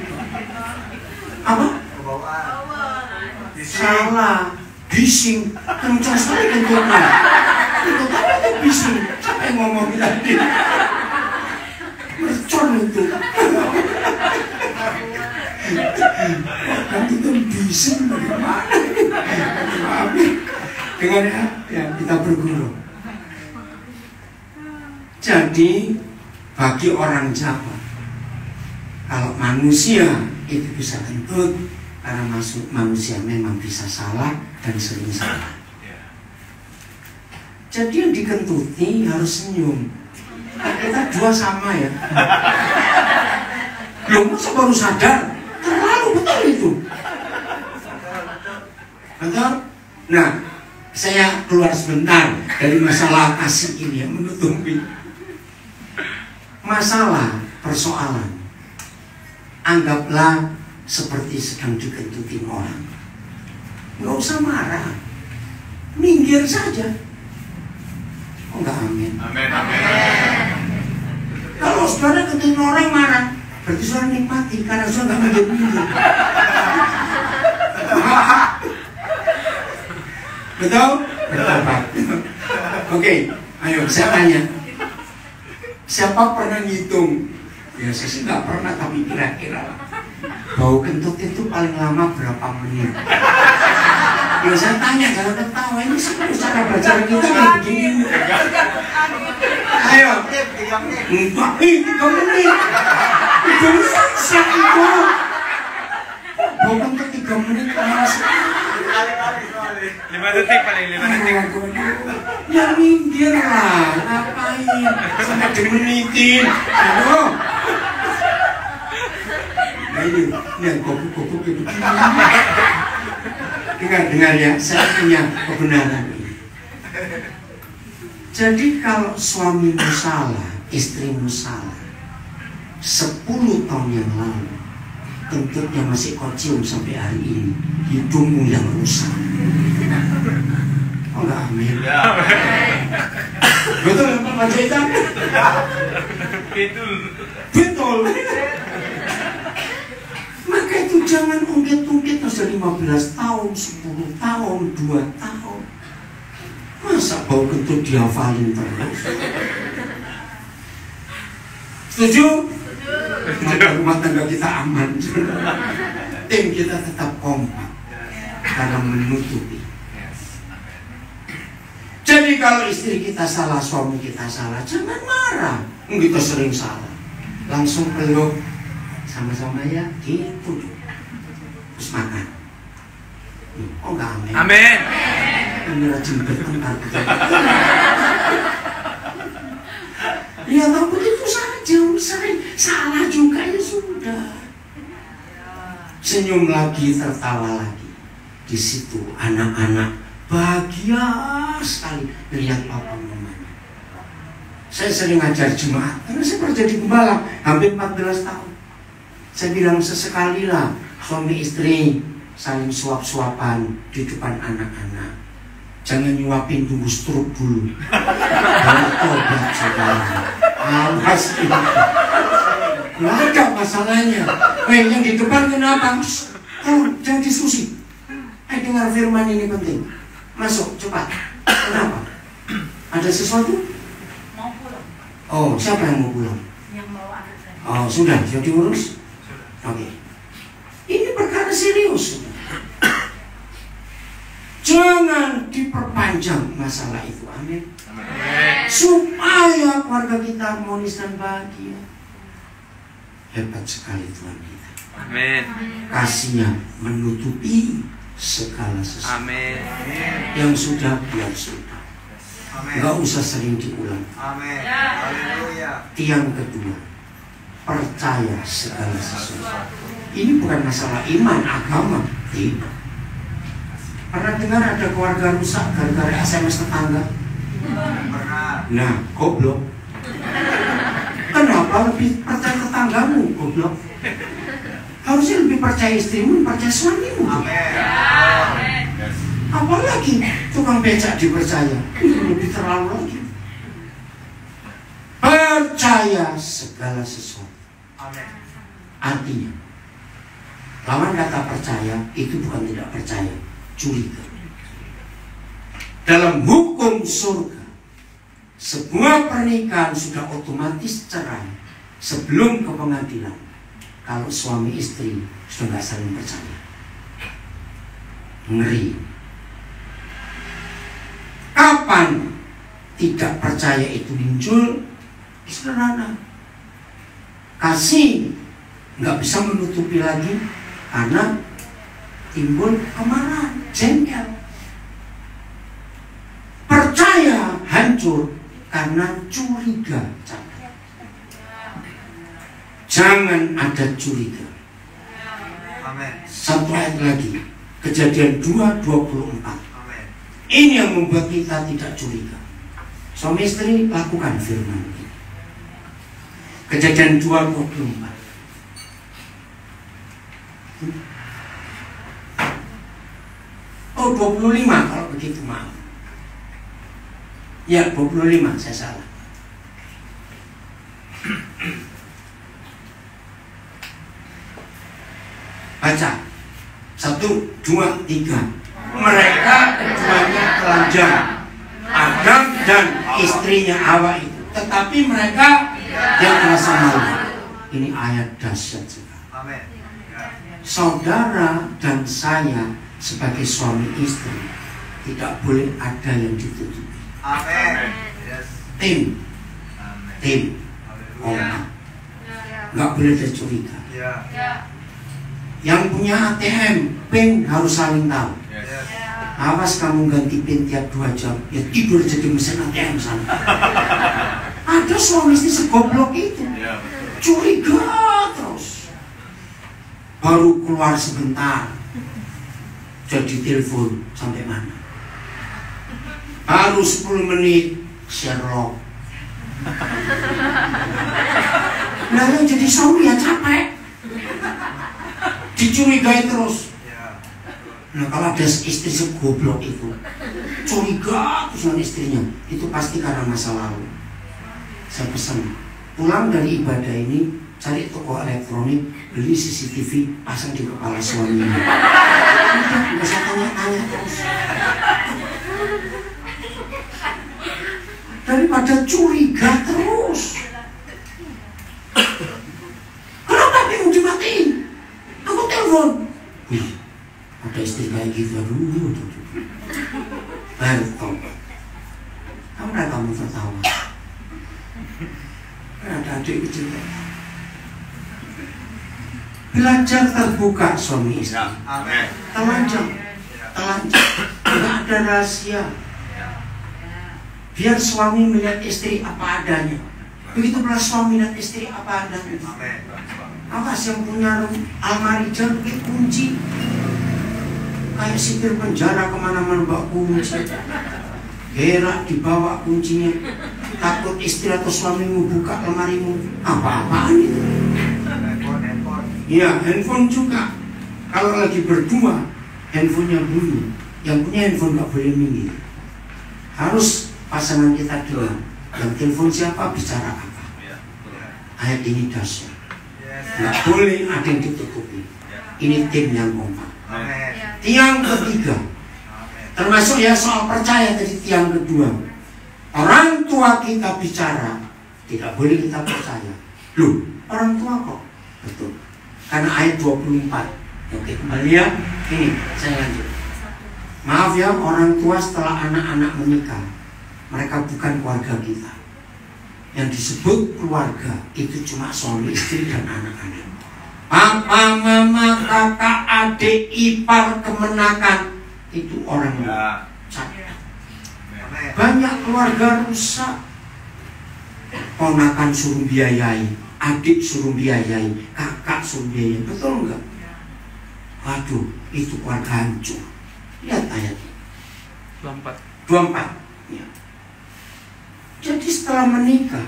Apa? Salah, bising, kencang sekali kentutnya. Itu apa itu bising? Siapa yang ngomong tadi? Mercon itu. Nanti itu bising bagaimana? Dengan ya kita berguru. Jadi bagi orang Jawa, kalau manusia itu bisa kentut karena manusia memang bisa salah dan sering salah. Jadi yang dikentuti harus senyum. Kita dua sama ya. Belum masa baru sadar, terlalu betul itu. Betul? Nah, saya keluar sebentar dari masalah kasih ini yang menutupi. Masalah, persoalan, anggaplah seperti sedang dikentutin orang. Nggak usah marah, minggir saja. Oh enggak, amin. Amin, amin. Kalau saudara kentutin orang marah, Berarti saudara nikmati karena saudara nggak minggir-minggir. Betul? Betul. Oke, ayo saya tanya. Siapa pernah ngitung? Ya saya sih nggak pernah, tapi kira-kira bau kentut itu paling lama berapa menit? Ya saya tanya, jangan ketawa, ini sebenarnya cara belajar kita kayak begini. Ayo, 3 menit. 3 menit. Itu siap itu. Bau kentut 3 menit lama sekali. 5 detik paling 5 detik. Ya minggir lah, ngapain? Sampai dimenitin. Aduh. Nah ini yang kopi-kopi begini. Dengar ya, saya punya kebenaran ini. Jadi kalau suamimu salah, istrimu salah, 10 tahun yang lalu, kentutnya masih kau cium sampai hari ini, hidungmu yang rusak. Oh enggak, amin. Betul Pak Jaitan? Betul. Maka itu jangan ungkit-ungkit sudah 15 tahun, 10 tahun, 2 tahun. Masa bau kentut dihafalin terus? Setuju? Maka rumah tangga kita aman. Tim kita tetap kompak karena menutupi. Jadi kalau istri kita salah, suami kita salah, jangan marah. Kita sering salah. Langsung peluk, sama-sama ya, gitu. Terus makan. Oh enggak, amin. Amin. Ini rajin bertengkar. Ya tapi itu saja, sering salah juga ya sudah. Senyum lagi, tertawa lagi. Di situ anak-anak bahagia sekali melihat papa mamanya. Saya sering ngajar jemaat karena saya pernah jadi gembala hampir 14 tahun. Saya bilang sesekali lah suami istri saling suap-suapan di depan anak-anak. Jangan nyuapin tunggu stroke dulu. Baru tobat saudara. Awas itu. Nggak ada masalahnya. Yang di depan kenapa? Oh, jangan diskusi. Dengar firman ini penting. Masuk cepat. Kenapa? Ada sesuatu? Mau pulang. Oh, siapa yang mau pulang? Yang bawa anak saya. Oh, sudah diurus? Oke. Ini perkara serius. Jangan diperpanjang masalah itu. Amin. Supaya keluarga kita harmonis dan bahagia. Hebat sekali Tuhan kita. Amin. Kasihnya menutupi segala sesuatu. Amin. Yang sudah biar sudah. Nggak usah sering diulang. Amin. Haleluya. Tiang kedua, percaya segala sesuatu. Ini bukan masalah iman, agama. Tidak. Pernah dengar ada keluarga rusak gara-gara SMS tetangga? Pernah. Nah, goblok. Kenapa lebih percaya tetanggamu, goblok? Harusnya lebih percaya istrimu, percaya suamimu. Amin. Apalagi tukang becak dipercaya, itu lebih terlalu lagi. Percaya segala sesuatu. Amin. Artinya, lawan kata percaya itu bukan tidak percaya, curiga. Dalam hukum surga, sebuah pernikahan sudah otomatis cerai sebelum ke pengadilan. Kalau suami istri sudah nggak saling percaya, ngeri. Kapan tidak percaya itu muncul? Sederhana. Kasih nggak bisa menutupi lagi karena timbul kemarahan, jengkel. Percaya hancur karena curiga. Jangan ada curiga. Amin. Satu ayat lagi, Kejadian 2:24. Amin. Ini yang membuat kita tidak curiga. Suami istri lakukan firman ini. Kejadian 2:24. Oh, 25 kalau begitu, maaf. Ya, 25, saya salah. Baca. 1, 2, 3. Mereka keduanya telanjang, Adam dan istrinya Hawa itu. Tetapi mereka yang merasa malu. Ini ayat dahsyat juga. Amin. Saudara dan saya sebagai suami istri tidak boleh ada yang ditutupi. Amin. Yes. Tim, Amin. kompak, nggak boleh ada curiga. Ya. Yang punya ATM, PIN harus saling tahu. Yes. Awas kamu ganti PIN tiap 2 jam, ya tidur jadi mesin ATM sana. Ada suami istri segoblok itu, curiga terus. Baru keluar sebentar, jadi telepon sampai mana? Baru 10 menit, Sherlock. Nah yang jadi suami ya capek, dicurigai terus. Ya. Nah kalau ada istri segoblok itu, curiga terus dengan istrinya, itu pasti karena masa lalu. Saya pesan, pulang dari ibadah ini, cari toko elektronik, beli CCTV, pasang di kepala suaminya. Udah, nggak usah tanya-tanya terus. Daripada curiga terus. Kenapa bingung dimatiin? Aku telepon. Wih, ada istri kayak gitu, aduh. Baru tahu. Kamu tertawa. Ada adik kecil. Belajar terbuka suami istri. Amin. Telanjang, tidak ada rahasia. Biar suami melihat istri apa adanya. Begitu pula suami melihat istri apa adanya. Amin. Apa sih yang punya almari jangan pakai kunci? Kayak sipir penjara kemana-mana bawa kunci. Gerak dibawa kuncinya. Takut istri atau suamimu buka lemarimu. Apa-apaan itu? Handphone. Iya, handphone juga. Kalau lagi berdua, handphonenya bunyi. Yang punya handphone nggak boleh minggir. Harus pasangan kita dua. Yang telepon siapa, bicara apa. Ayat ini dahsyat. Nggak boleh ada yang ditutupi. Ini tim yang kompak. Amin. Tiang ketiga, termasuk ya soal percaya tadi tiang kedua. Orang tua kita bicara, tidak boleh kita percaya. Loh, orang tua kok? Betul. Karena ayat 24. Oke, kembali ya. Ini, saya lanjut. Maaf ya, orang tua setelah anak-anak menikah, mereka bukan keluarga kita. Yang disebut keluarga itu cuma suami istri dan anak-anak. Papa, mama, kakak, adik, ipar, kemenakan, itu orang cacat. Banyak keluarga rusak. Ponakan suruh biayai, adik suruh biayai, kakak suruh biayai, betul enggak? Waduh, itu keluarga hancur. Lihat ayatnya 24. Ya. Jadi setelah menikah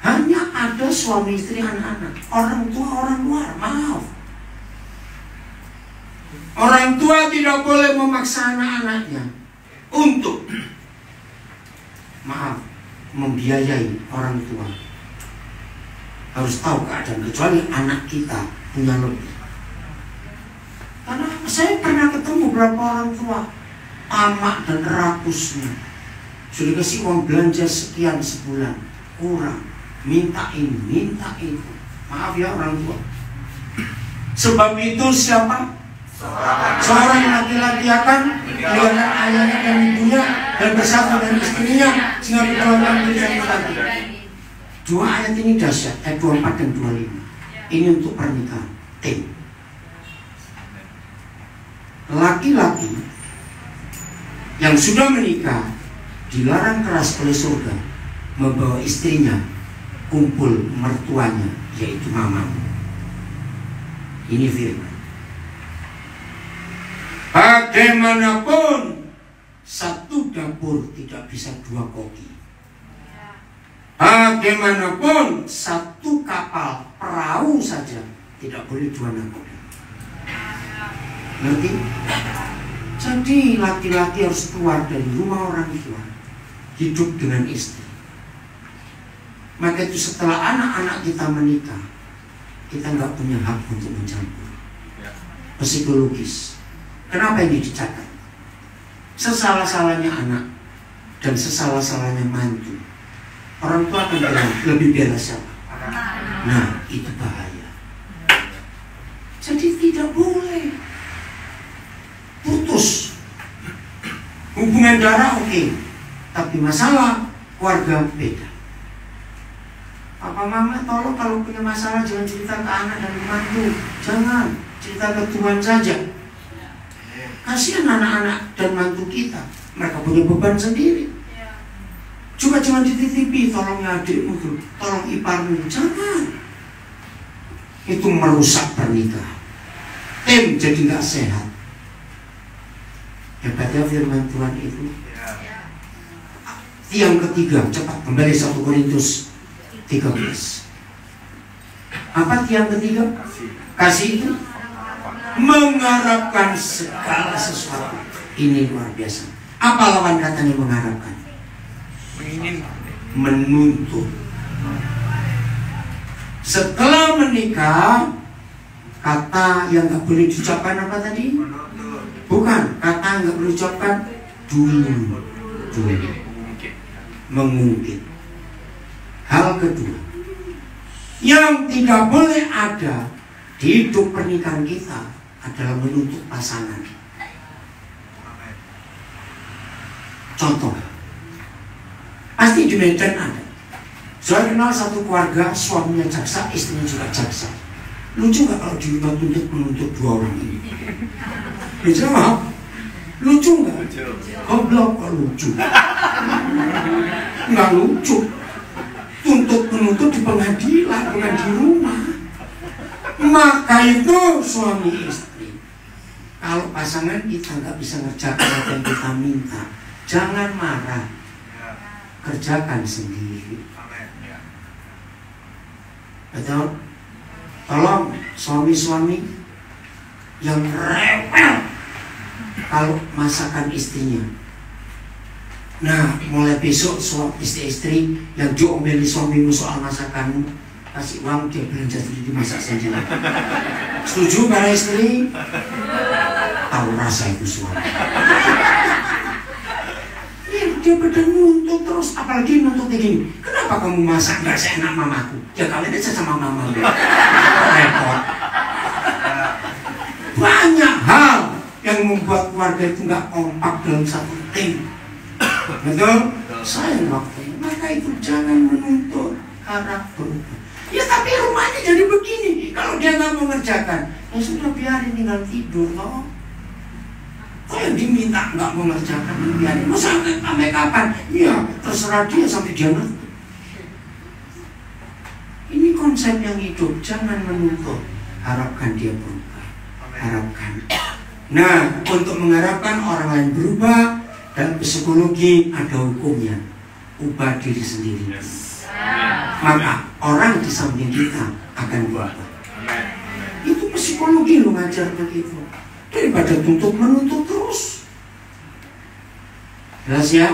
hanya ada suami istri anak-anak. Orang tua orang luar, maaf. Orang tua tidak boleh memaksa anak-anaknya untuk membiayai orang tua. Harus tahu keadaan, kecuali anak kita punya lebih. Karena saya pernah ketemu beberapa orang tua tamak dan rakusnya. Sudah kasih uang belanja sekian sebulan, kurang, minta ini, minta itu. Maaf ya orang tua. Sebab itu siapa? Seorang laki-laki akan melihat ayahnya dan ibunya dan bersatu dengan istrinya sehingga berkeluarga menjadi satu lagi. Dua ayat ini dahsyat, ayat 24 dan 25. Ini untuk pernikahan. Tim. Laki-laki yang sudah menikah dilarang keras oleh surga membawa istrinya kumpul mertuanya, yaitu mamamu. Ini firman. Bagaimanapun satu dapur tidak bisa dua koki. Bagaimanapun satu kapal perahu saja tidak boleh dua nakoda. Ngerti? Jadi laki-laki harus keluar dari rumah orang tua, hidup dengan istri. Maka itu setelah anak-anak kita menikah, kita nggak punya hak untuk mencampur. psikologis. Kenapa ini dicatat? Sesalah-salahnya anak dan sesalah-salahnya mantu, orang tua akan bilang lebih bela siapa? Nah, itu bahaya. Jadi tidak boleh putus hubungan darah, oke, tapi masalah keluarga beda. Papa mama tolong kalau punya masalah jangan cerita ke anak dan mantu, jangan cerita ke Tuhan saja. Kasihan anak-anak dan mantu kita, mereka punya beban sendiri. Cuma dititipi, tolong ya adikmu tuh, tolong iparmu, jangan. Itu merusak pernikahan. Tim jadi nggak sehat. Hebatnya firman Tuhan itu. Yang ketiga, cepat kembali 1 Korintus 13. Apa tiang ketiga? Kasih itu mengharapkan segala sesuatu. Ini luar biasa. Apa lawan katanya mengharapkan? Menuntut. Setelah menikah, kata yang nggak boleh diucapkan apa tadi? Bukan, kata yang nggak boleh diucapkan dulu. Mengungkit. Hal kedua yang tidak boleh ada di hidup pernikahan kita adalah menuntut pasangan. Contoh, pasti di Medan ada. Saya kenal satu keluarga, suaminya jaksa, istrinya juga jaksa. Lucu nggak kalau di rumah menuntut 2 orang ini? Lucu nggak? Lucu nggak? Goblok kok lucu? Nggak lucu. Tuntut menuntut di pengadilan, bukan di rumah. Maka itu suami istri, kalau pasangan kita nggak bisa ngerjakan apa yang kita minta, jangan marah, kerjakan sendiri. Betul? Tolong suami-suami yang rewel kalau masakan istrinya. Nah, mulai besok istri-istri yang diomeli suamimu soal masakanmu, kasih uang dia belanja sendiri, masak sendiri. Setuju para istri? Tahu rasa itu suami. Ya, dia pada nuntut terus, apalagi nuntutnya gini. Kenapa kamu masak nggak seenak mamaku? Ya kalian aja sama mamamu. Repot. Banyak hal yang membuat keluarga itu nggak kompak dalam satu tim. Betul? Sayang waktu. Maka itu jangan menuntut harap berubah. Ya tapi rumahnya jadi begini. Kalau dia nggak mengerjakan, ya sudah biarin tinggal tidur toh. Kok yang diminta nggak mengerjakan, biarin. Mau sampai kapan? Ya terserah dia sampai dia ngerti. Ini konsep yang hidup. Jangan menuntut, harapkan dia berubah. Harapkan. Nah, untuk mengharapkan orang lain berubah, dan psikologi ada hukumnya. Ubah diri sendiri. Maka orang di samping kita akan berubah. Itu psikologi lo ngajar begitu. Daripada tuntut menuntut terus. Jelas ya?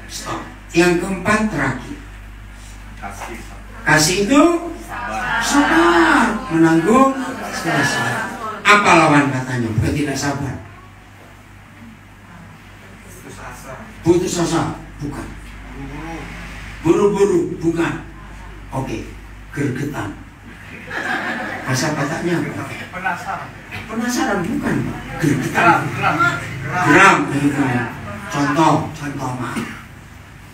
Stop. Yang keempat terakhir. Kasih itu sabar, menanggung segala sesuatu. Apa lawan katanya? Bukan tidak sabar. Putus asa, bukan. Buru-buru, bukan. Oke, gergetan. Bahasa Bataknya apa? Penasaran, bukan. Gergetan. Geram, begitu. Contoh maaf.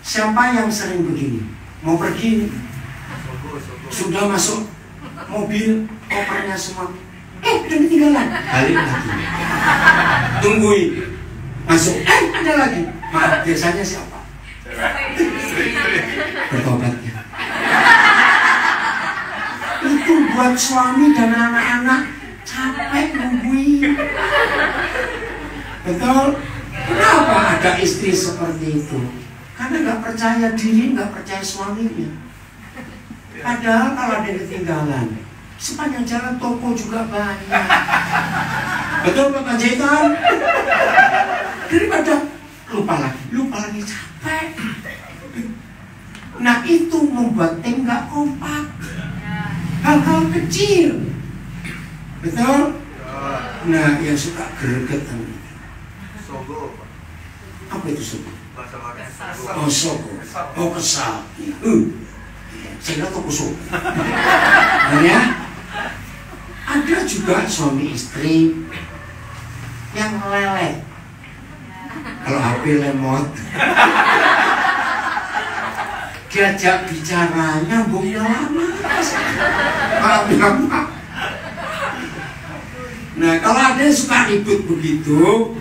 Siapa yang sering begini? Mau pergi, sudah masuk mobil, kopernya semua. Udah ketinggalan. Balik lagi. Tungguin. Masuk, ada lagi. Maaf, biasanya siapa? Bertobatnya. Itu buat suami dan anak-anak capek nungguin. Betul? Kenapa ada istri seperti itu? Karena nggak percaya diri, nggak percaya suaminya. Padahal kalau ada yang ketinggalan, sepanjang jalan toko juga banyak. Betul Bapak Jaitan? Daripada lupa lagi capek. Nah itu membuat tim gak kompak. Hal-hal kecil. Betul? Nah, yang suka gregetan. Sogo. Apa itu sogo? Bahasa Melayu. Oh, sogo. Oh, kesal. Saya tahu sogo. Nah, ya. Ada juga suami istri yang lelet. Kalau HP lemot, diajak bicara nyambungnya lama. Lama. Nah, kalau ada yang suka ribut begitu,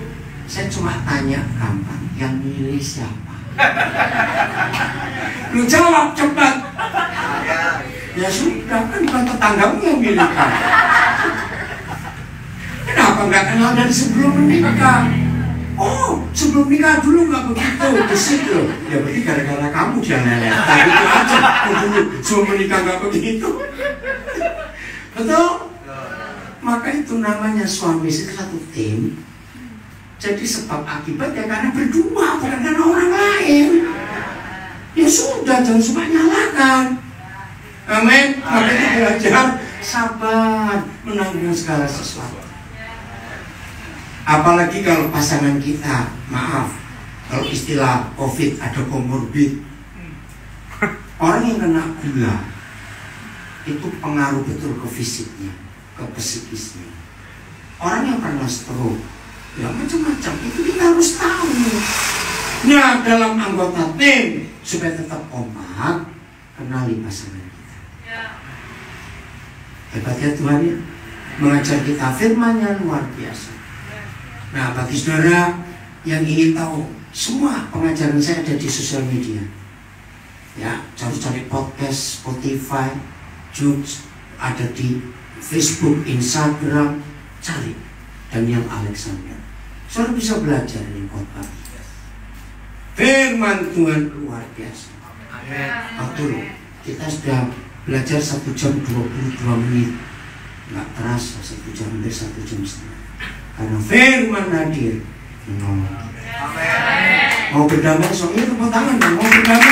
saya cuma tanya gampang, yang milih siapa? Lu jawab cepat. Ya sudah, kan bukan tetanggamu yang milih kan. Kenapa nggak kenal dari sebelum menikah? Oh, sebelum nikah dulu nggak begitu, besit loh. Ya berarti gara-gara kamu jangan lelet. Tapi itu aja, dulu sebelum menikah nggak begitu. Betul? Maka itu namanya suami istri satu tim. Jadi sebab akibat ya karena berdua, bukan karena orang lain. Ya sudah, jangan suka nyalakan. Amin. Maka itu belajar sabar menanggung segala sesuatu. Apalagi kalau pasangan kita, maaf, kalau istilah COVID ada komorbid. Orang yang kena gula itu pengaruh betul ke fisiknya, ke psikisnya. Orang yang pernah stroke, ya macam-macam, itu kita harus tahu. Nah, dalam anggota tim supaya tetap kompak, kenali pasangan kita. Hebatnya Tuhan ya, mengajar kita firman-Nya luar biasa. Nah, bagi saudara yang ingin tahu, semua pengajaran saya ada di sosial media. Ya, cari-cari podcast, Spotify, Joox, ada di Facebook, Instagram, cari Daniel Alexander. Saudara bisa belajar ini khotbah. Firman Tuhan luar biasa. Betul. Kita sudah belajar 1 jam 22 menit. Nggak terasa 1 jam, hampir 1 jam setengah. Karena firman hadir. Mau berdamai, soalnya tepuk tangan. Mau berdamai.